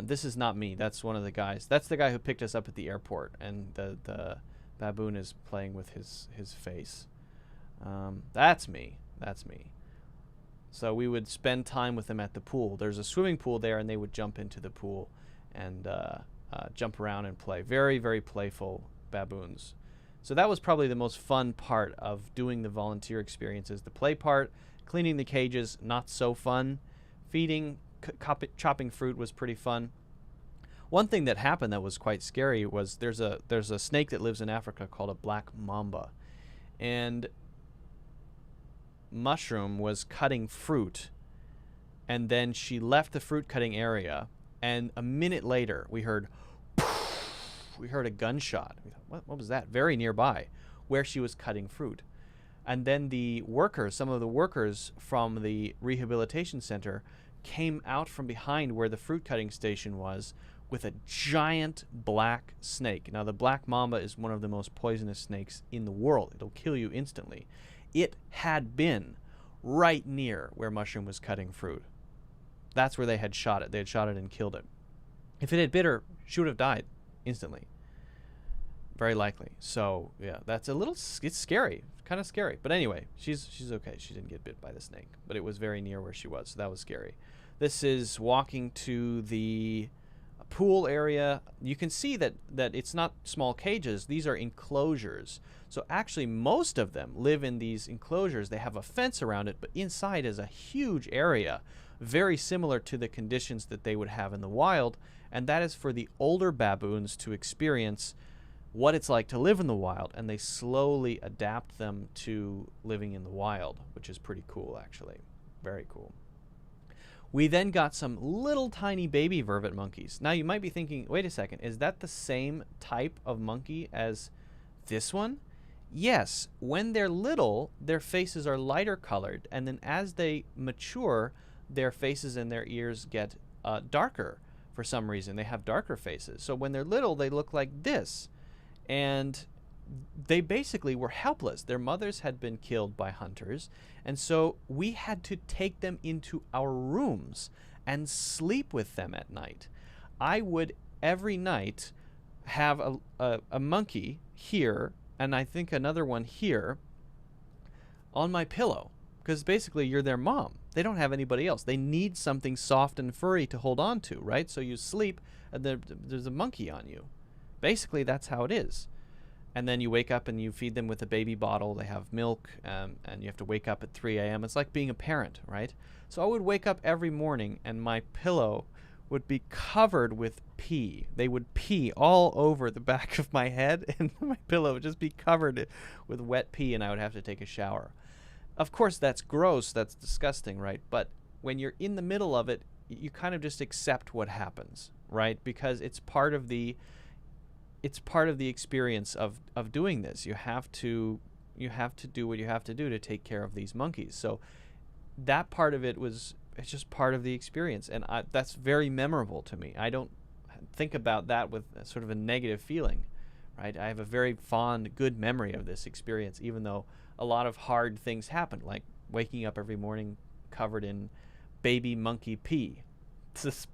[SPEAKER 1] This is not me. That's one of the guys. That's the guy who picked us up at the airport, and the baboon is playing with his face. That's me. That's me. So we would spend time with them at the pool. There's a swimming pool there, and they would jump into the pool and jump around and play. Very, very playful baboons. So that was probably the most fun part of doing the volunteer experiences. The play part, cleaning the cages, not so fun. Feeding, chopping fruit was pretty fun. One thing that happened that was quite scary was there's a snake that lives in Africa called a black mamba, and Mushroom was cutting fruit, and then she left the fruit cutting area, and a minute later we heard a gunshot. We thought, what was that? Very nearby where she was cutting fruit. And then some of the workers from the rehabilitation center came out from behind where the fruit cutting station was with a giant black snake. Now, the black mamba is one of the most poisonous snakes in the world. It'll kill you instantly. It had been right near where Mushroom was cutting fruit. That's where they had shot it. They had shot it and killed it. If it had bit her, she would have died instantly. Very likely. So, yeah, that's it's scary. Kind of scary. But anyway, she's okay. She didn't get bit by the snake. But it was very near where she was, so that was scary. This is walking to the pool area. You can see that it's not small cages. These are enclosures. So actually most of them live in these enclosures. They have a fence around it, but inside is a huge area, very similar to the conditions that they would have in the wild, and that is for the older baboons to experience what it's like to live in the wild, and they slowly adapt them to living in the wild, which is pretty cool, actually. Very cool. We then got some little tiny baby vervet monkeys. Now you might be thinking, wait a second, is that the same type of monkey as this one? Yes, when they're little, their faces are lighter colored, and then as they mature, their faces and their ears get darker for some reason. They have darker faces. So when they're little, they look like this. And they basically were helpless. Their mothers had been killed by hunters, and so we had to take them into our rooms and sleep with them at night. I would every night have a monkey here, and I think another one here, on my pillow, because basically you're their mom. They don't have anybody else. They need something soft and furry to hold on to, right? So you sleep, and there's a monkey on you. Basically, that's how it is. And then you wake up and you feed them with a baby bottle. They have milk, and you have to wake up at 3 a.m. It's like being a parent, right? So I would wake up every morning, and my pillow would be covered with pee. They would pee all over the back of my head, and my pillow would just be covered with wet pee, and I would have to take a shower. Of course, that's gross. That's disgusting, right? But when you're in the middle of it, you kind of just accept what happens, right? Because it's part of the experience of doing this. You have to do what you have to do to take care of these monkeys. So that part of it's just part of the experience, and that's very memorable to me. I don't think about that with sort of a negative feeling, right? I have a very fond, good memory of this experience, even though a lot of hard things happened, like waking up every morning covered in baby monkey pee. It's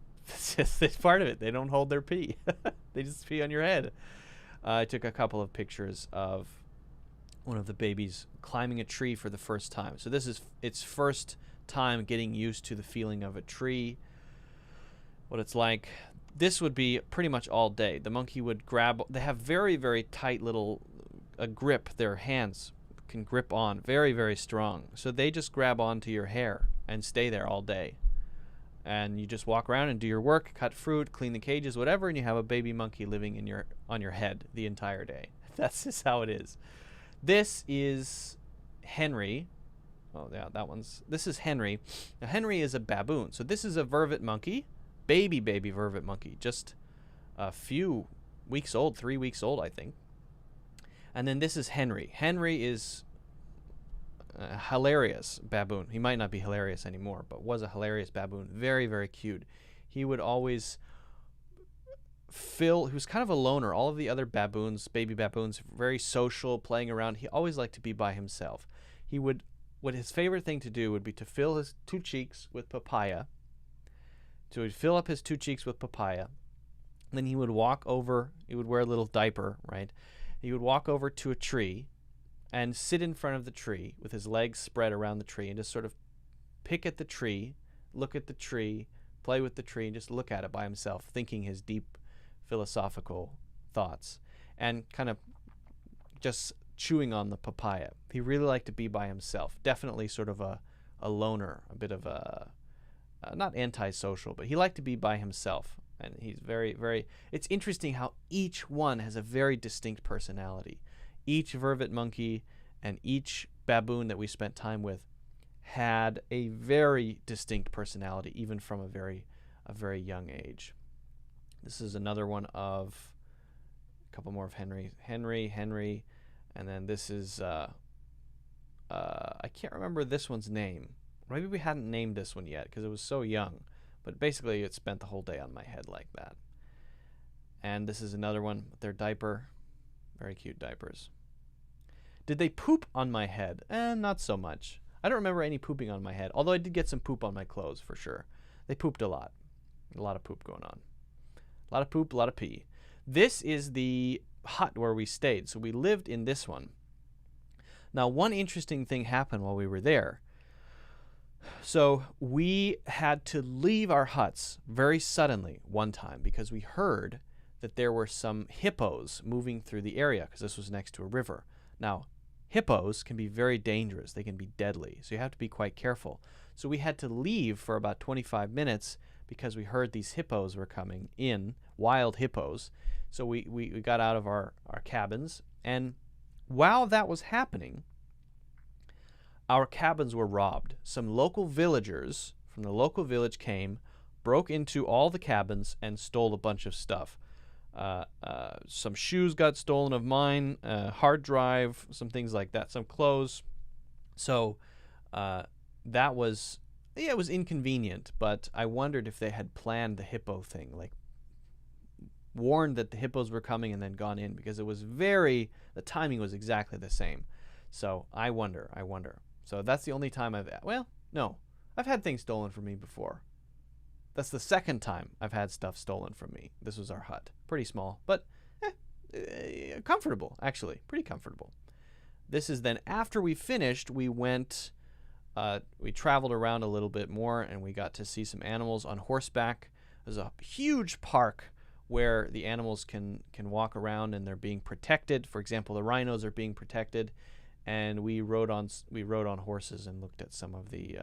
[SPEAKER 1] part of it. They don't hold their pee. They just pee on your head. I took a couple of pictures of one of the babies climbing a tree for the first time. So this is its first time getting used to the feeling of a tree, what it's like. This would be pretty much all day. The monkey would grab, they have very, very tight little grip. Their hands can grip on very, very strong. So they just grab onto your hair and stay there all day. And you just walk around and do your work, cut fruit, clean the cages, whatever, and you have a baby monkey living on your head the entire day. That's just how it is. This is Henry. Oh, yeah, this is Henry. Now, Henry is a baboon. So this is a vervet monkey, baby vervet monkey, just a few weeks old, 3 weeks old, I think. And then this is Henry. Henry is a hilarious baboon. He might not be hilarious anymore, but was a hilarious baboon. Very, very cute. He would always he was kind of a loner. All of the other baboons, baby baboons, very social, playing around. He always liked to be by himself. What his favorite thing to do would be to fill his two cheeks with papaya. So he'd fill up his two cheeks with papaya. Then he would walk over, he would wear a little diaper, right? He would walk over to a tree and sit in front of the tree with his legs spread around the tree and just sort of pick at the tree, look at the tree, play with the tree, and just look at it by himself, thinking his deep philosophical thoughts and kind of just chewing on the papaya. He really liked to be by himself. Definitely sort of a loner, a bit of a, not antisocial, but he liked to be by himself. And he's very, very, it's interesting how each one has a very distinct personality. Each vervet monkey and each baboon that we spent time with had a very distinct personality, even from a very young age. This is another one of a couple more of Henry, and then this is I can't remember this one's name. Maybe we hadn't named this one yet because it was so young, but basically it spent the whole day on my head like that. And this is another one with their diaper. Very cute diapers. Did they poop on my head? Not so much. I don't remember any pooping on my head, although I did get some poop on my clothes for sure. They pooped a lot. A lot of poop going on. A lot of poop, a lot of pee. This is the hut where we stayed, so we lived in this one. Now, one interesting thing happened while we were there. So we had to leave our huts very suddenly one time because we heard that there were some hippos moving through the area because this was next to a river. Now, hippos can be very dangerous. They can be deadly, so you have to be quite careful. So we had to leave for about 25 minutes because we heard these hippos were coming in, wild hippos. So we got out of our cabins, and while that was happening, our cabins were robbed. Some local villagers from the local village came, broke into all the cabins, and stole a bunch of stuff. Some shoes got stolen of mine, hard drive, some things like that, some clothes. So that was, yeah, it was inconvenient, but I wondered if they had planned the hippo thing, like warned that the hippos were coming and then gone in, because it was the timing was exactly the same. So I wonder. So that's the only time I've had things stolen from me before. That's the second time I've had stuff stolen from me. This was our hut. Pretty small, but comfortable, actually. Pretty comfortable. This is then after we finished, we traveled around a little bit more, and we got to see some animals on horseback. There's a huge park where the animals can walk around and they're being protected. For example, the rhinos are being protected, and we rode on horses and looked at some of the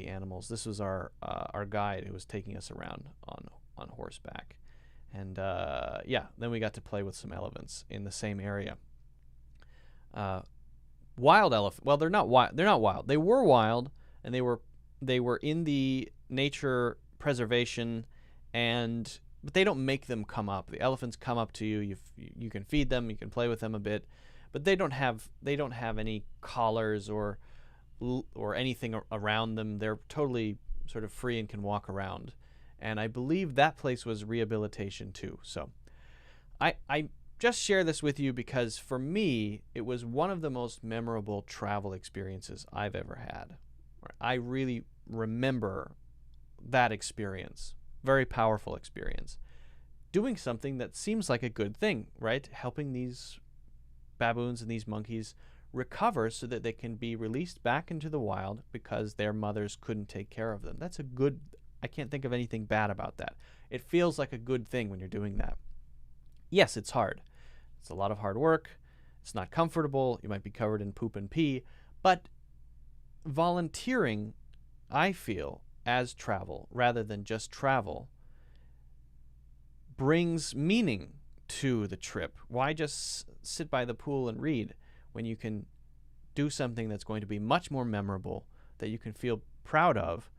[SPEAKER 1] animals. This was our guide who was taking us around on horseback, and then we got to play with some elephants in the same area. Wild elephant. Well, they're not wild. They were wild, and they were in the nature preservation, but they don't make them come up. The elephants come up to you. You can feed them. You can play with them a bit, but they don't have any collars or anything around them. They're totally sort of free and can walk around. And I believe that place was rehabilitation too. So I just share this with you because for me, it was one of the most memorable travel experiences I've ever had. I really remember that experience. Very powerful experience. Doing something that seems like a good thing, right? Helping these baboons and these monkeys recover so that they can be released back into the wild because their mothers couldn't take care of them. I can't think of anything bad about that. It feels like a good thing when you're doing that. Yes, it's hard. It's a lot of hard work. It's not comfortable. You might be covered in poop and pee. But volunteering, I feel, as travel rather than just travel, brings meaning to the trip. Why just sit by the pool and read when you can do something that's going to be much more memorable, that you can feel proud of,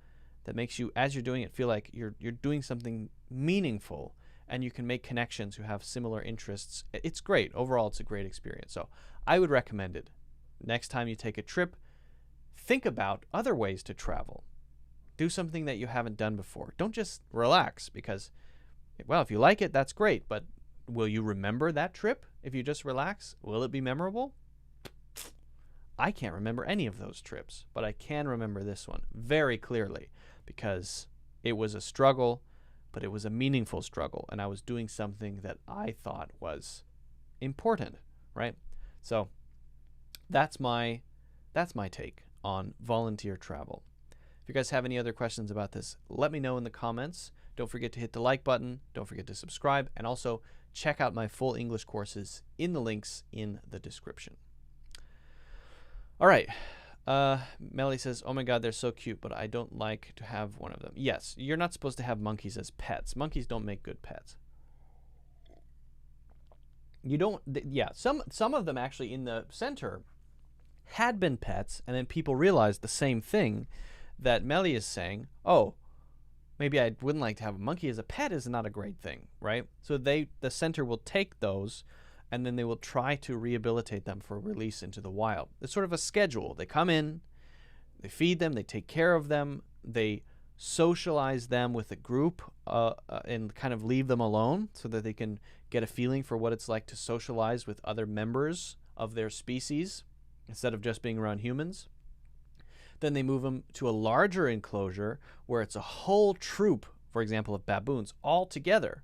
[SPEAKER 1] that makes you, as you're doing it, feel like you're doing something meaningful, and you can make connections who have similar interests. It's great. Overall, it's a great experience. So I would recommend it. Next time you take a trip, think about other ways to travel. Do something that you haven't done before. Don't just relax because, well, if you like it, that's great. But will you remember that trip if you just relax? Will it be memorable? I can't remember any of those trips, but I can remember this one very clearly because it was a struggle, but it was a meaningful struggle, and I was doing something that I thought was important, right? So that's my take on volunteer travel. If you guys have any other questions about this, let me know in the comments. Don't forget to hit the like button. Don't forget to subscribe, and also check out my full English courses in the links in the description. All right. Melly says, oh my God, they're so cute, but I don't like to have one of them. Yes, you're not supposed to have monkeys as pets. Monkeys don't make good pets. You don't, some of them actually in the center had been pets, and then people realized the same thing that Melly is saying. Oh, maybe I wouldn't like to have a monkey as a pet is not a great thing, right? So the center will take those, and then they will try to rehabilitate them for release into the wild. It's sort of a schedule. They come in, they feed them, they take care of them, they socialize them with a group and kind of leave them alone so that they can get a feeling for what it's like to socialize with other members of their species instead of just being around humans. Then they move them to a larger enclosure where it's a whole troop, for example, of baboons all together.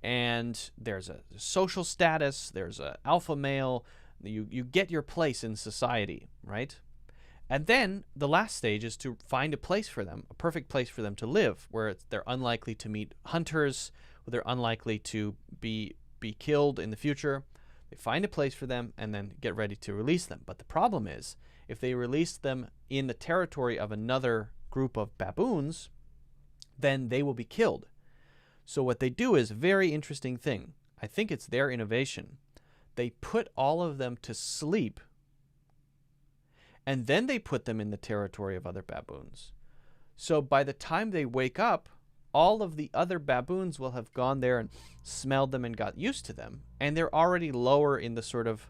[SPEAKER 1] And there's a social status, there's an alpha male, you get your place in society, right? And then the last stage is to find a place for them, a perfect place for them to live, where they're unlikely to meet hunters, where they're unlikely to be killed in the future. They find a place for them and then get ready to release them. But the problem is, if they release them in the territory of another group of baboons, then they will be killed. So what they do is a very interesting thing. I think it's their innovation. They put all of them to sleep, and then they put them in the territory of other baboons. So by the time they wake up, all of the other baboons will have gone there and smelled them and got used to them, and they're already lower in the sort of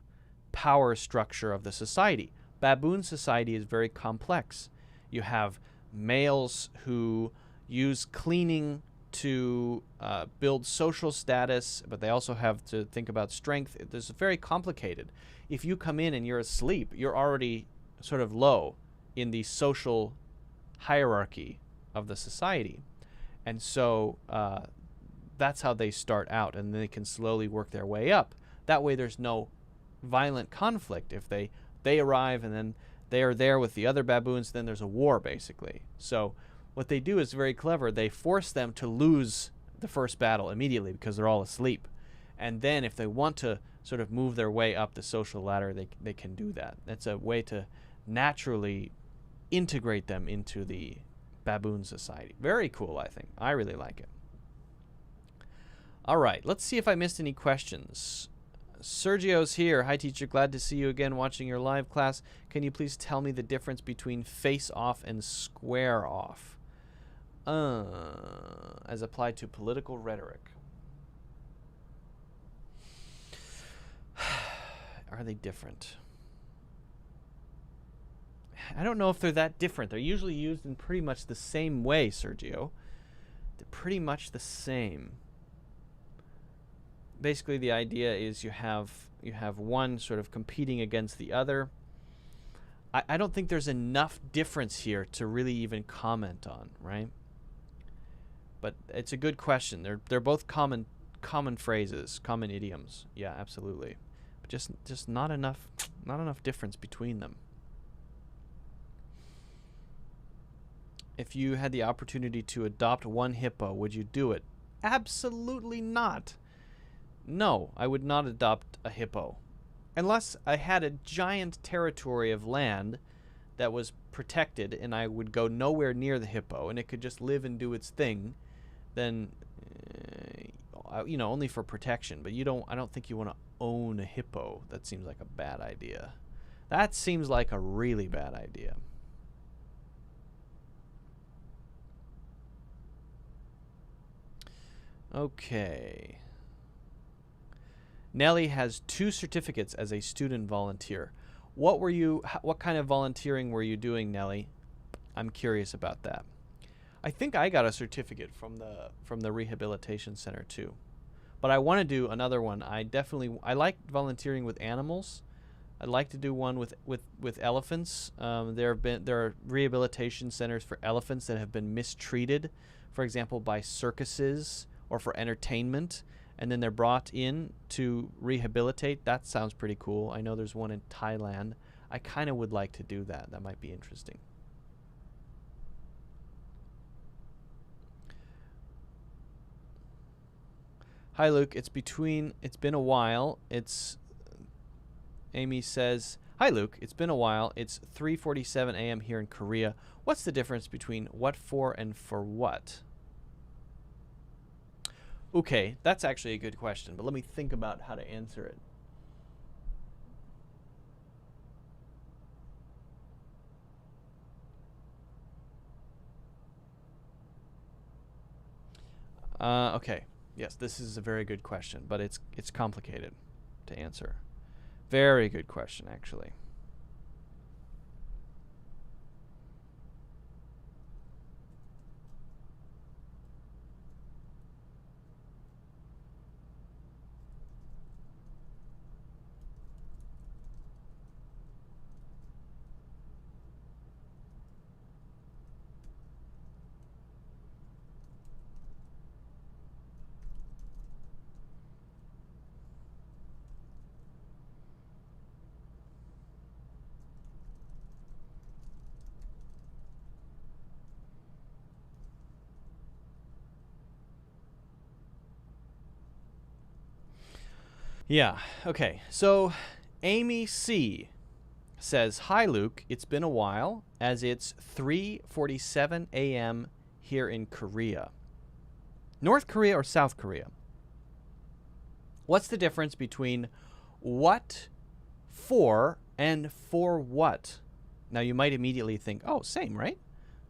[SPEAKER 1] power structure of the society. Baboon society is very complex. You have males who use cleaning to build social status, but they also have to think about strength. This is very complicated. If you come in and you're asleep, you're already sort of low in the social hierarchy of the society. And so that's how they start out, and they can slowly work their way up. That way there's no violent conflict. If they arrive and then they are there with the other baboons, then there's a war, basically. So what they do is very clever. They force them to lose the first battle immediately because they're all asleep. And then if they want to sort of move their way up the social ladder, they can do that. That's a way to naturally integrate them into the baboon society. Very cool, I think. I really like it. All right, let's see if I missed any questions. Sergio's here. Hi, teacher. Glad to see you again watching your live class. Can you please tell me the difference between face off and square off as applied to political rhetoric? Are they different? I don't know if they're that different. They're usually used in pretty much the same way, Sergio. They're pretty much the same. Basically, the idea is you have one sort of competing against the other. I don't think there's enough difference here to really even comment on, right? But it's a good question. They're both common phrases, common idioms. Yeah, absolutely. But just not enough difference between them. If you had the opportunity to adopt one hippo, would you do it? Absolutely not. No, I would not adopt a hippo. Unless I had a giant territory of land that was protected and I would go nowhere near the hippo and it could just live and do its thing, then, only for protection. But I don't think you want to own a hippo. That seems like a bad idea. That seems like a really bad idea. Okay. Nellie has 2 certificates as a student volunteer. What kind of volunteering were you doing, Nellie? I'm curious about that. I think I got a certificate from the rehabilitation center too. But I want to do another one. I like volunteering with animals. I'd like to do one with elephants. There are rehabilitation centers for elephants that have been mistreated, for example, by circuses or for entertainment, and then they're brought in to rehabilitate. That sounds pretty cool. I know there's one in Thailand. I kind of would like to do that. That might be interesting. Hi, Luke. It's been a while. Amy says, hi, Luke. It's been a while. It's 3:47 a.m. here in Korea. What's the difference between what for and for what? Okay, that's actually a good question, but let me think about how to answer it. Okay. Yes, this is a very good question, but it's complicated to answer. Very good question, actually. Yeah, okay. So Amy C says, hi, Luke. It's been a while, as it's 3:47 a.m. here in Korea. North Korea or South Korea? What's the difference between what for and for what? Now, you might immediately think, oh, same, right?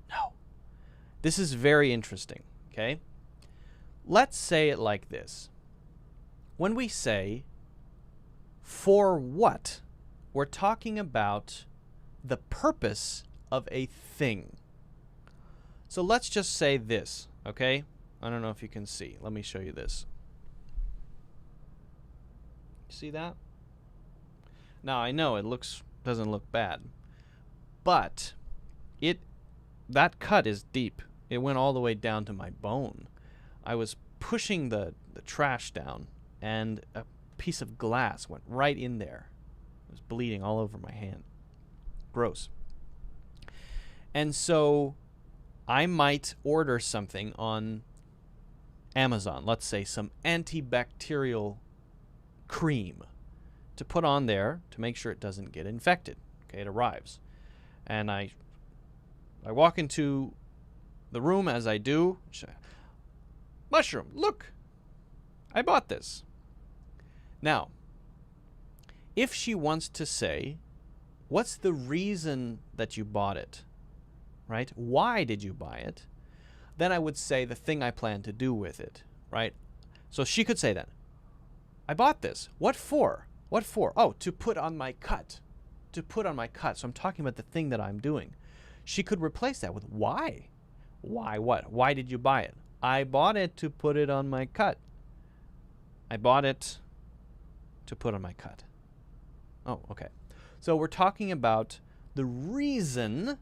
[SPEAKER 1] No. This is very interesting. Okay? Let's say it like this. When we say for what, we're talking about the purpose of a thing. So let's just say this, okay? I don't know if you can see. Let me show you this. See that? Now I know it doesn't look bad, but that cut is deep. It went all the way down to my bone. I was pushing the trash down, and a piece of glass went right in there. It was bleeding all over my hand. Gross. And so I might order something on Amazon, let's say some antibacterial cream to put on there to make sure it doesn't get infected. Okay, it arrives. And I walk into the room as I do. Mushroom, look, I bought this. Now, if she wants to say, what's the reason that you bought it? Right? Why did you buy it? Then I would say the thing I plan to do with it, right? So she could say that. I bought this. What for? What for? Oh, to put on my cut. To put on my cut. So I'm talking about the thing that I'm doing. She could replace that with why. Why what? Why did you buy it? I bought it to put it on my cut. I bought it to put on my cut. Oh, okay. So we're talking about the reason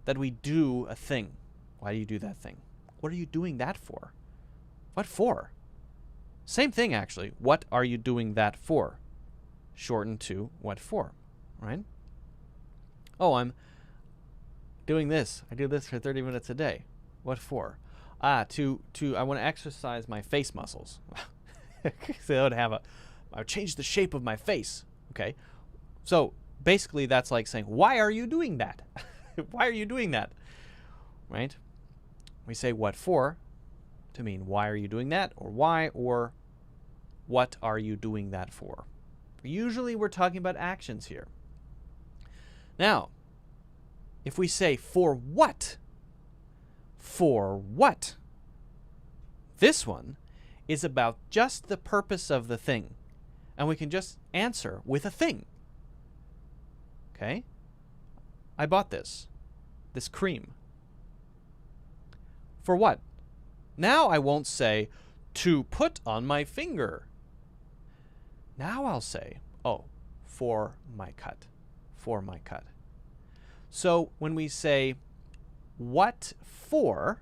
[SPEAKER 1] that we do a thing. Why do you do that thing? What are you doing that for? What for? Same thing, actually. What are you doing that for? Shortened to what for, right? Oh, I'm doing this. I do this for 30 minutes a day. What for? I want to exercise my face muscles. So I would change the shape of my face. Okay. So basically that's like saying, why are you doing that? Why are you doing that? Right? We say what for to mean why are you doing that, or why, or what are you doing that for? Usually we're talking about actions here. Now, if we say for what? For what? This one is about just the purpose of the thing. And we can just answer with a thing. Okay? I bought this cream. For what? Now I won't say, to put on my finger. Now I'll say, oh, for my cut. For my cut. So when we say, what for,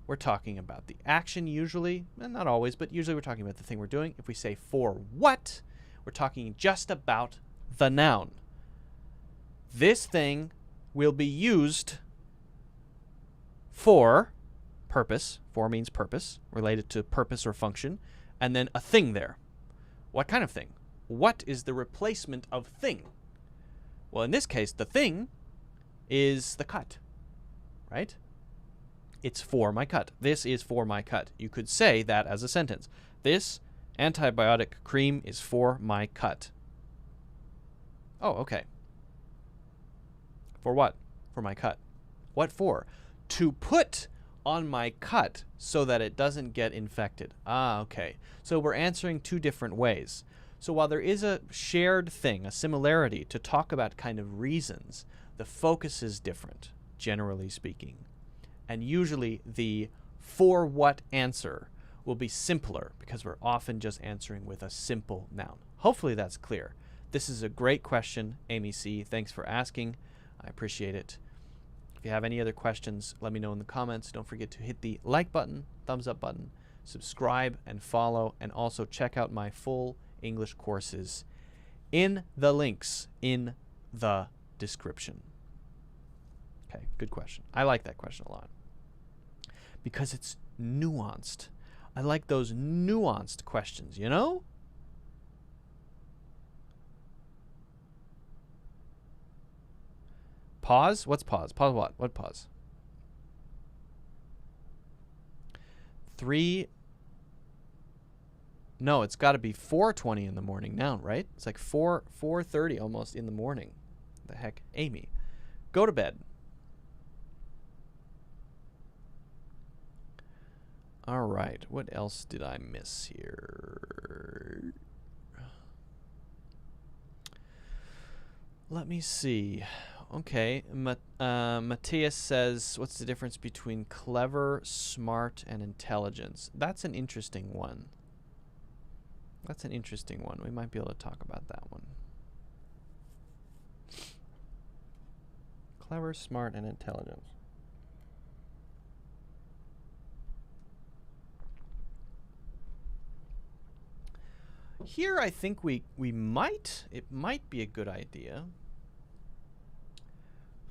[SPEAKER 1] we're talking about the action usually, and not always, but usually we're talking about the thing we're doing. If we say for what, we're talking just about the noun. This thing will be used for purpose. For means purpose, related to purpose or function, and then a thing there. What kind of thing? What is the replacement of thing? Well, in this case, the thing is the cut, right? It's for my cut. This is for my cut. You could say that as a sentence. This antibiotic cream is for my cut. Oh, okay. For what? For my cut. What for? To put on my cut so that it doesn't get infected. Ah, okay. So we're answering two different ways. So while there is a shared thing, a similarity to talk about kind of reasons, the focus is different, generally speaking. And usually the for what answer will be simpler because we're often just answering with a simple noun. Hopefully that's clear. This is a great question, Amy C. Thanks for asking. I appreciate it. If you have any other questions, let me know in the comments. Don't forget to hit the like button, thumbs up button, subscribe and follow, and also check out my full English courses in the links in the description. Okay, good question. I like that question a lot because it's nuanced. I like those nuanced questions, you know? Pause? What's pause? Pause what? What pause? 3. No, it's got to be 4:20 in the morning now, right? It's like 4:30 almost in the morning. The heck? Amy, go to bed. All right, what else did I miss here? Let me see. Okay, Matthias says, what's the difference between clever, smart, and intelligence? That's an interesting one. That's an interesting one. We might be able to talk about that one. Clever, smart, and intelligence. Here I think it might be a good idea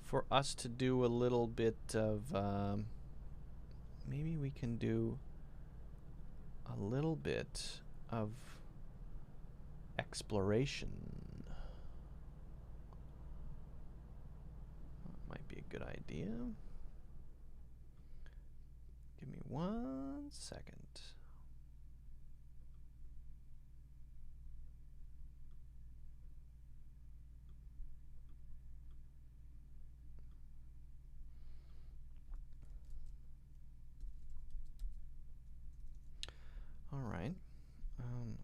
[SPEAKER 1] for us to do a little bit of, maybe we can do a little bit of exploration. That might be a good idea. Give me 1 second. All right,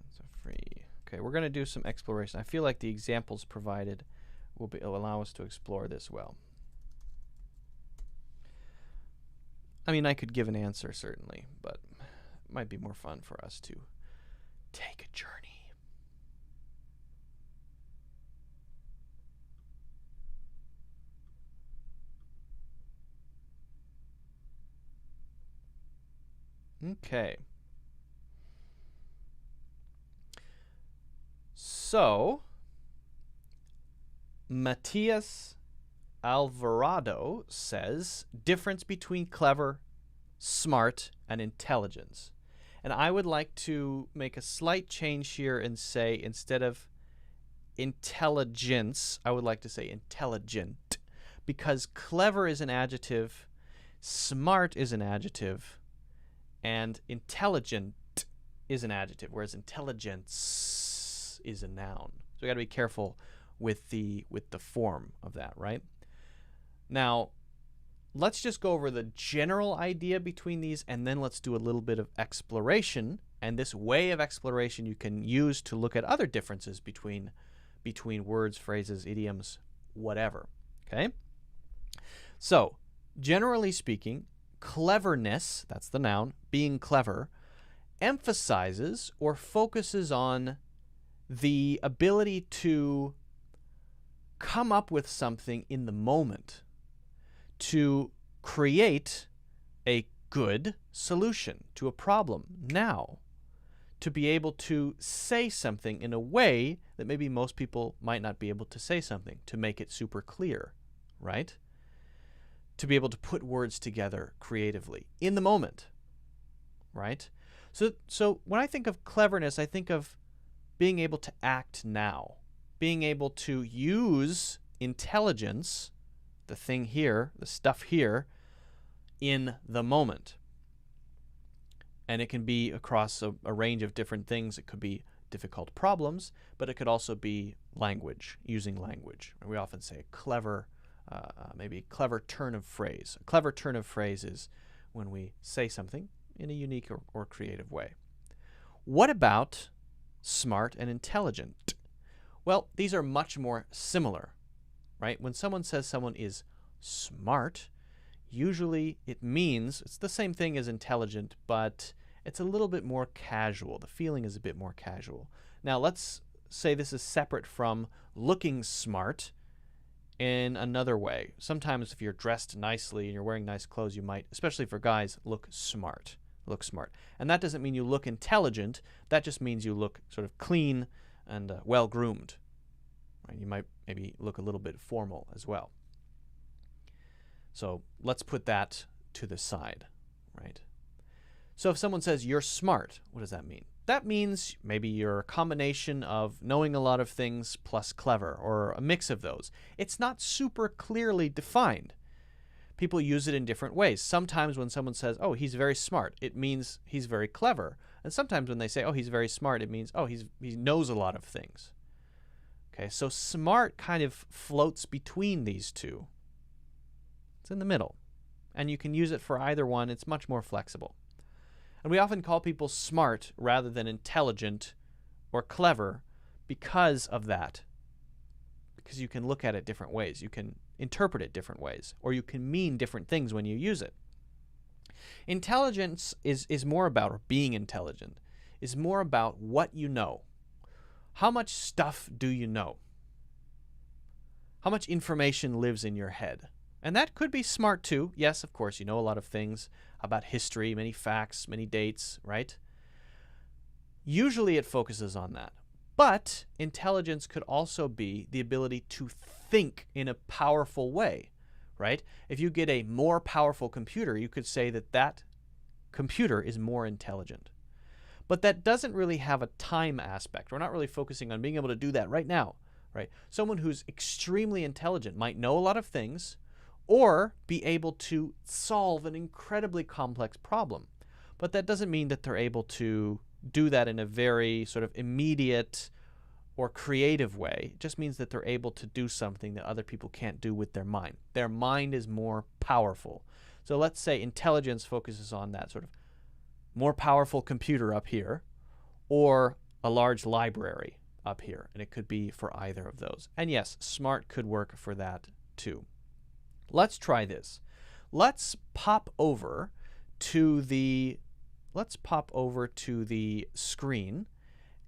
[SPEAKER 1] it's a free. Okay, we're going to do some exploration. I feel like the examples provided will allow us to explore this well. I mean, I could give an answer certainly, but it might be more fun for us to take a journey. Okay. So, Matias Alvarado says, difference between clever, smart, and intelligence. And I would like to make a slight change here and say, instead of intelligence, I would like to say intelligent, because clever is an adjective, smart is an adjective, and intelligent is an adjective, whereas intelligence is a noun. So we got to be careful with the form of that, right? Now, let's just go over the general idea between these, and then let's do a little bit of exploration. And this way of exploration you can use to look at other differences between words, phrases, idioms, whatever. Okay? So, generally speaking, cleverness, that's the noun, being clever, emphasizes or focuses on the ability to come up with something in the moment, to create a good solution to a problem now, to be able to say something in a way that maybe most people might not be able to say something, to make it super clear, right? To be able to put words together creatively in the moment, right? So when I think of cleverness, I think of being able to act now, being able to use intelligence, the thing here, the stuff here, in the moment. And it can be across a range of different things. It could be difficult problems, but it could also be language, using language. We often say a clever, maybe a clever turn of phrase. A clever turn of phrase is when we say something in a unique or creative way. What about smart and intelligent? Well, these are much more similar, right? When someone says someone is smart, usually it means it's the same thing as intelligent, but it's a little bit more casual. The feeling is a bit more casual. Now, let's say this is separate from looking smart in another way. Sometimes if you're dressed nicely and you're wearing nice clothes, you might, especially for guys, look smart. And that doesn't mean you look intelligent. That just means you look sort of clean and well-groomed. Right? You might maybe look a little bit formal as well. So let's put that to the side, right? So if someone says you're smart, what does that mean? That means maybe you're a combination of knowing a lot of things plus clever, or a mix of those. It's not super clearly defined. People use it in different ways. Sometimes when someone says, oh, he's very smart, it means he's very clever. And sometimes when they say, oh, he's very smart, it means, oh, he knows a lot of things. Okay, so smart kind of floats between these two. It's in the middle. And you can use it for either one. It's much more flexible. And we often call people smart rather than intelligent or clever because of that. Because you can look at it different ways. You can interpret it different ways. Or you can mean different things when you use it. Intelligence is more about, or being intelligent, is more about what you know. How much stuff do you know? How much information lives in your head? And that could be smart too. Yes, of course, you know a lot of things about history, many facts, many dates, right? Usually it focuses on that. But intelligence could also be the ability to think in a powerful way, right? If you get a more powerful computer, you could say that that computer is more intelligent. But that doesn't really have a time aspect. We're not really focusing on being able to do that right now, right? Someone who's extremely intelligent might know a lot of things or be able to solve an incredibly complex problem. But that doesn't mean that they're able to do that in a very sort of immediate or creative way. It just means that they're able to do something that other people can't do with their mind. Their mind is more powerful. So let's say intelligence focuses on that sort of more powerful computer up here or a large library up here. And it could be for either of those. And yes, smart could work for that too. Let's try this. Let's pop over to the screen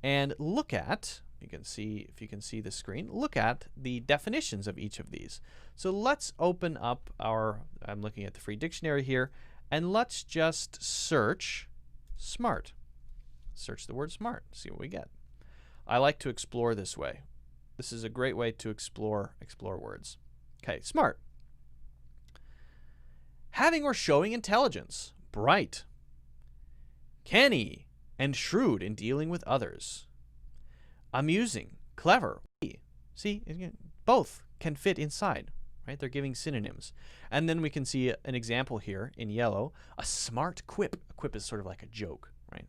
[SPEAKER 1] and look at, you can see, if you can see the screen, look at the definitions of each of these. So let's open up I'm looking at the free dictionary here, and let's just search smart. Search the word smart, see what we get. I like to explore this way. This is a great way to explore words. Okay, smart. Having or showing intelligence, bright, canny, and shrewd in dealing with others. Amusing, clever. See, both can fit inside, right? They're giving synonyms. And then we can see an example here in yellow, a smart quip. A quip is sort of like a joke, right?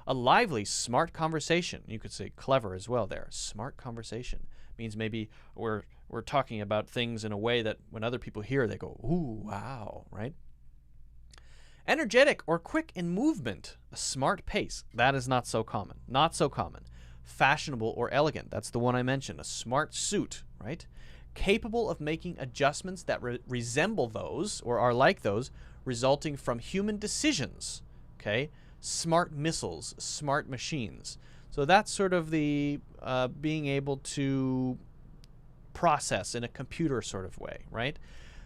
[SPEAKER 1] A lively, smart conversation. You could say clever as well there. Smart conversation means maybe we're talking about things in a way that when other people hear, they go, ooh, wow, right? Energetic or quick in movement, a smart pace. That is not so common. Not so common. Fashionable or elegant. That's the one I mentioned. A smart suit, right? Capable of making adjustments that resemble those or are like those resulting from human decisions. Okay? Smart missiles, smart machines. So that's sort of the being able to process in a computer sort of way, right?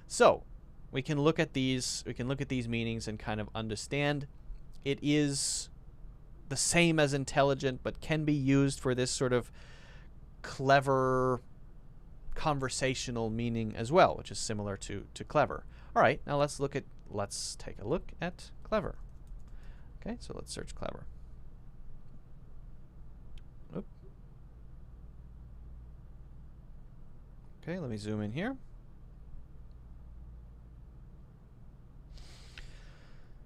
[SPEAKER 1] So we can look at these meanings and kind of understand it is the same as intelligent, but can be used for this sort of clever conversational meaning as well, which is similar to clever. All right, now let's take a look at clever. Okay, so let's search clever. Oop. Okay, let me zoom in here.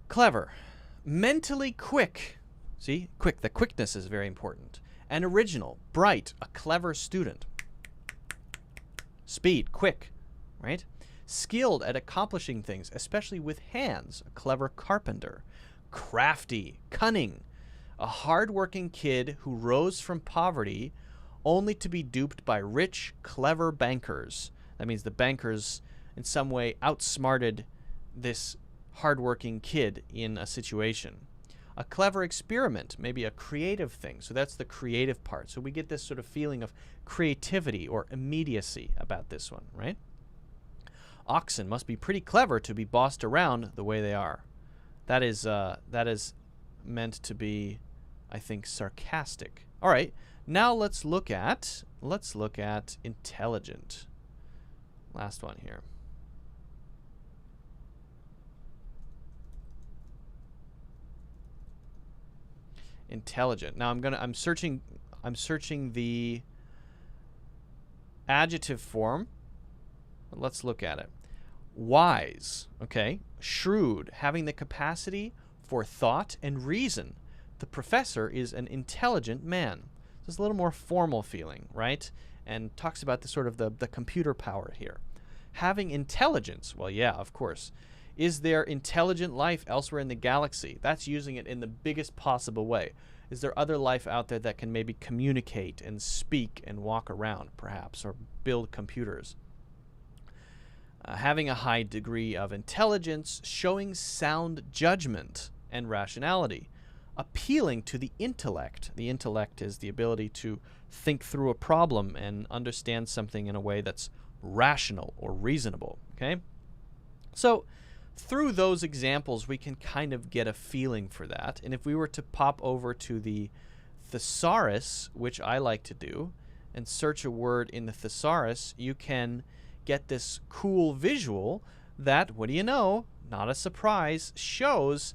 [SPEAKER 1] Clever. Mentally quick. See, quick. The quickness is very important. And original. Bright. A clever student. Speed. Quick. Right? Skilled at accomplishing things, especially with hands. A clever carpenter. Crafty. Cunning. A hard-working kid who rose from poverty only to be duped by rich, clever bankers. That means the bankers in some way outsmarted this hardworking kid in a situation. A clever experiment, maybe a creative thing. So that's the creative part. So we get this sort of feeling of creativity or immediacy about this one, right? Oxen must be pretty clever to be bossed around the way they are. That is meant to be, I think, sarcastic. All right, now let's look at intelligent. Last one here. Intelligent. Now I'm searching the adjective form. Let's look at it. Wise, okay? Shrewd, having the capacity for thought and reason. The professor is an intelligent man. This is a little more formal feeling, right? And talks about the sort of the computer power here. Having intelligence, well, yeah, of course. Is there intelligent life elsewhere in the galaxy? That's using it in the biggest possible way. Is there other life out there that can maybe communicate and speak and walk around, perhaps, or build computers? Having a high degree of intelligence, showing sound judgment and rationality, appealing to the intellect. The intellect is the ability to think through a problem and understand something in a way that's rational or reasonable. Okay? So through those examples, we can kind of get a feeling for that. And if we were to pop over to the thesaurus, which I like to do, and search a word in the thesaurus, you can get this cool visual that, what do you know, not a surprise, shows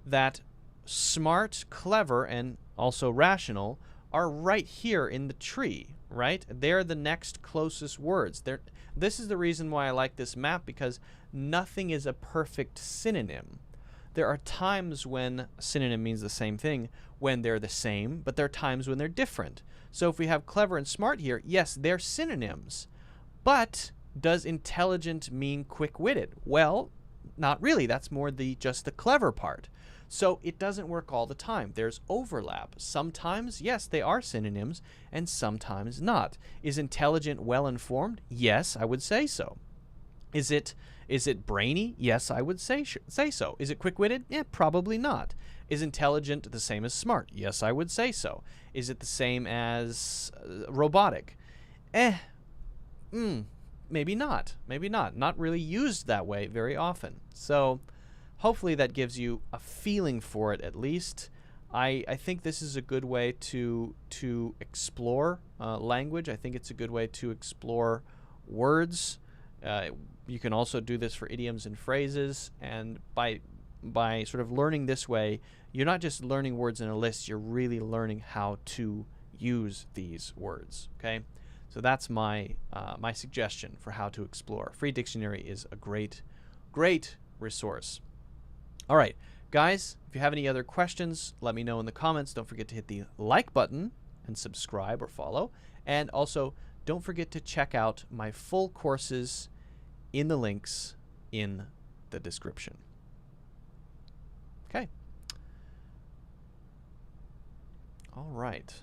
[SPEAKER 1] that smart, clever, and also rational are right here in the tree, right? They're the next closest words. This is the reason why I like this map, because nothing is a perfect synonym. There are times when a synonym means the same thing, when they're the same, but there are times when they're different. So if we have clever and smart here, yes, they're synonyms. But does intelligent mean quick-witted? Well, not really. That's more just the clever part. So it doesn't work all the time. There's overlap. Sometimes, yes, they are synonyms, and sometimes not. Is intelligent well-informed? Yes, I would say so. Is it brainy? Yes, I would say so. Is it quick-witted? Yeah, probably not. Is intelligent the same as smart? Yes, I would say so. Is it the same as robotic? Maybe not. Maybe not. Not really used that way very often. So hopefully that gives you a feeling for it at least. I think this is a good way to explore language. I think it's a good way to explore words. You can also do this for idioms and phrases, and by sort of learning this way, you're not just learning words in a list, you're really learning how to use these words. Okay, so that's my my suggestion for how to explore. Free Dictionary is a great resource. All right, guys, if you have any other questions, let me know in the comments. Don't forget to hit the like button and subscribe or follow, and also don't forget to check out my full courses in the links in the description. Okay. All right.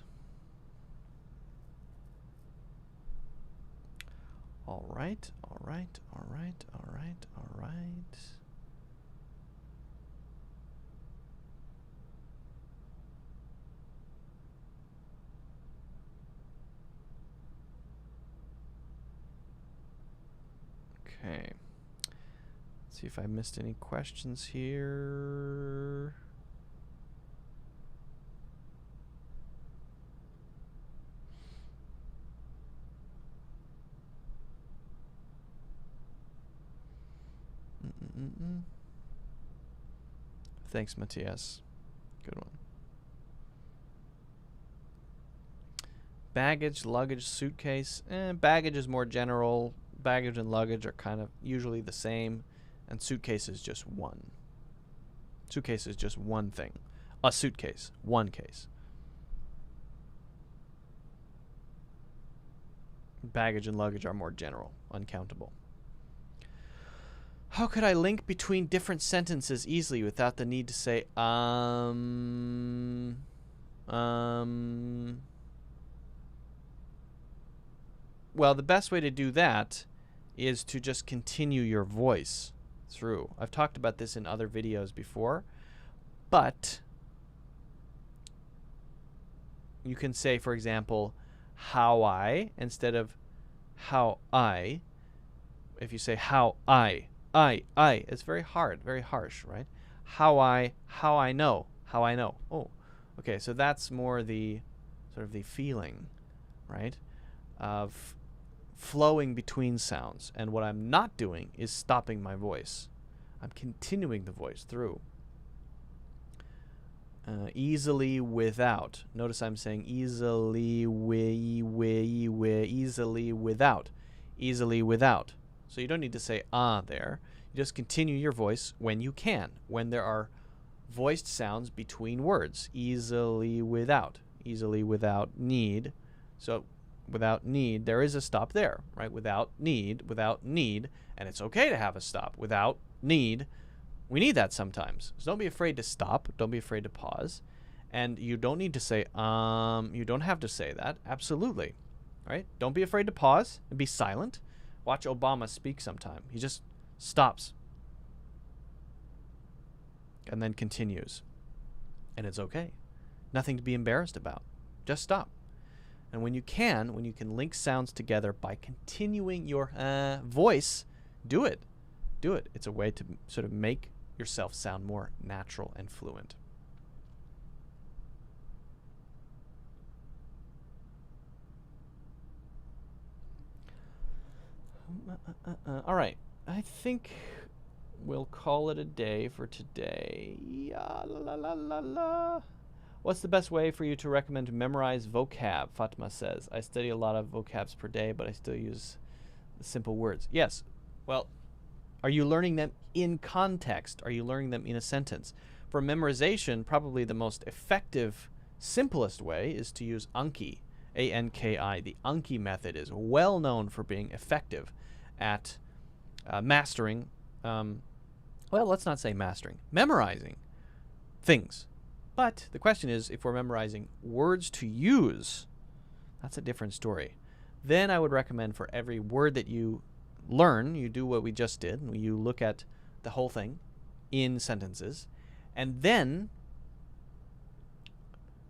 [SPEAKER 1] All right, all right, all right, all right, all right. Okay. Let's see if I missed any questions here. Thanks, Matthias. Good one. Baggage, luggage, suitcase. Baggage is more general. Baggage and luggage are kind of usually the same, and suitcase is just one. Suitcase is just one thing. A suitcase, one case. Baggage and luggage are more general, uncountable. How could I link between different sentences easily without the need to say, Well, the best way to do that is to just continue your voice through. I've talked about this in other videos before, but you can say, for example, how I instead of how I. If you say how I, it's very hard, very harsh, right? How I know. Oh, okay, so that's more the sort of the feeling, right, of flowing between sounds. And what I'm not doing is stopping my voice. I'm continuing the voice through. Easily without. Notice I'm saying easily easily without. Easily without. So you don't need to say there. You just continue your voice when you can, when there are voiced sounds between words. Easily without. Easily without need. So without need, there is a stop there, right? Without need, and it's okay to have a stop. Without need, we need that sometimes. So don't be afraid to stop. Don't be afraid to pause. And you don't need to say, you don't have to say that. Absolutely. Right? Don't be afraid to pause and be silent. Watch Obama speak sometime. He just stops and then continues. And it's okay. Nothing to be embarrassed about. Just stop. And when you can link sounds together by continuing your voice, do it. Do it. It's a way to sort of make yourself sound more natural and fluent. All right. I think we'll call it a day for today. What's the best way for you to recommend to memorize vocab? Fatma says, I study a lot of vocabs per day, but I still use the simple words. Yes. Well, are you learning them in context? Are you learning them in a sentence? For memorization, probably the most effective, simplest way is to use Anki, A-N-K-I. The Anki method is well known for being effective at mastering, well, let's not say mastering, memorizing things. But the question is, if we're memorizing words to use, that's a different story. Then I would recommend for every word that you learn, you do what we just did. You look at the whole thing in sentences, and then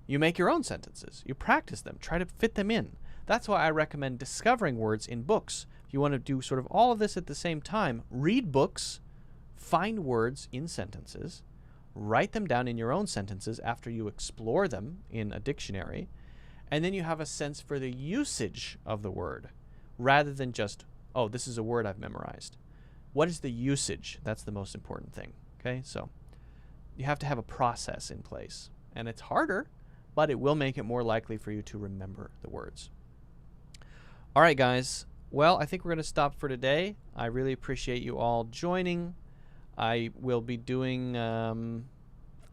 [SPEAKER 1] you make your own sentences. You practice them. Try to fit them in. That's why I recommend discovering words in books. If you want to do sort of all of this at the same time, read books, find words in sentences, write them down in your own sentences after you explore them in a dictionary, and then you have a sense for the usage of the word rather than just, oh, this is a word I've memorized. What is the usage? That's the most important thing. Okay, so you have to have a process in place, and it's harder, but it will make it more likely for you to remember the words. All right, guys. Well, I think we're going to stop for today. I really appreciate you all joining. I will be doing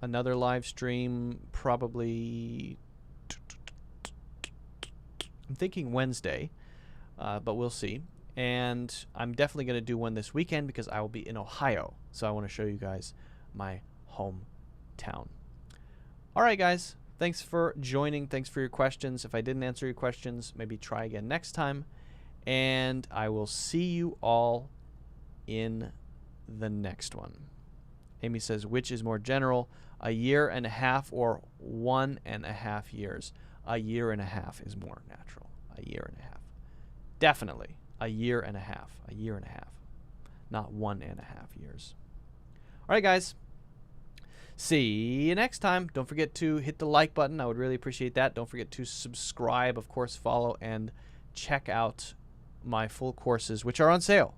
[SPEAKER 1] another live stream probably, I'm thinking Wednesday, but we'll see. And I'm definitely going to do one this weekend because I will be in Ohio. So I want to show you guys my hometown. All right, guys. Thanks for joining. Thanks for your questions. If I didn't answer your questions, maybe try again next time. And I will see you all in the next one. Amy says, which is more general, a year and a half or 1.5 years? A year and a half is more natural. A year and a half. Definitely a year and a half. A year and a half. Not 1.5 years. All right, guys. See you next time. Don't forget to hit the like button. I would really appreciate that. Don't forget to subscribe, of course, follow, and check out my full courses, which are on sale.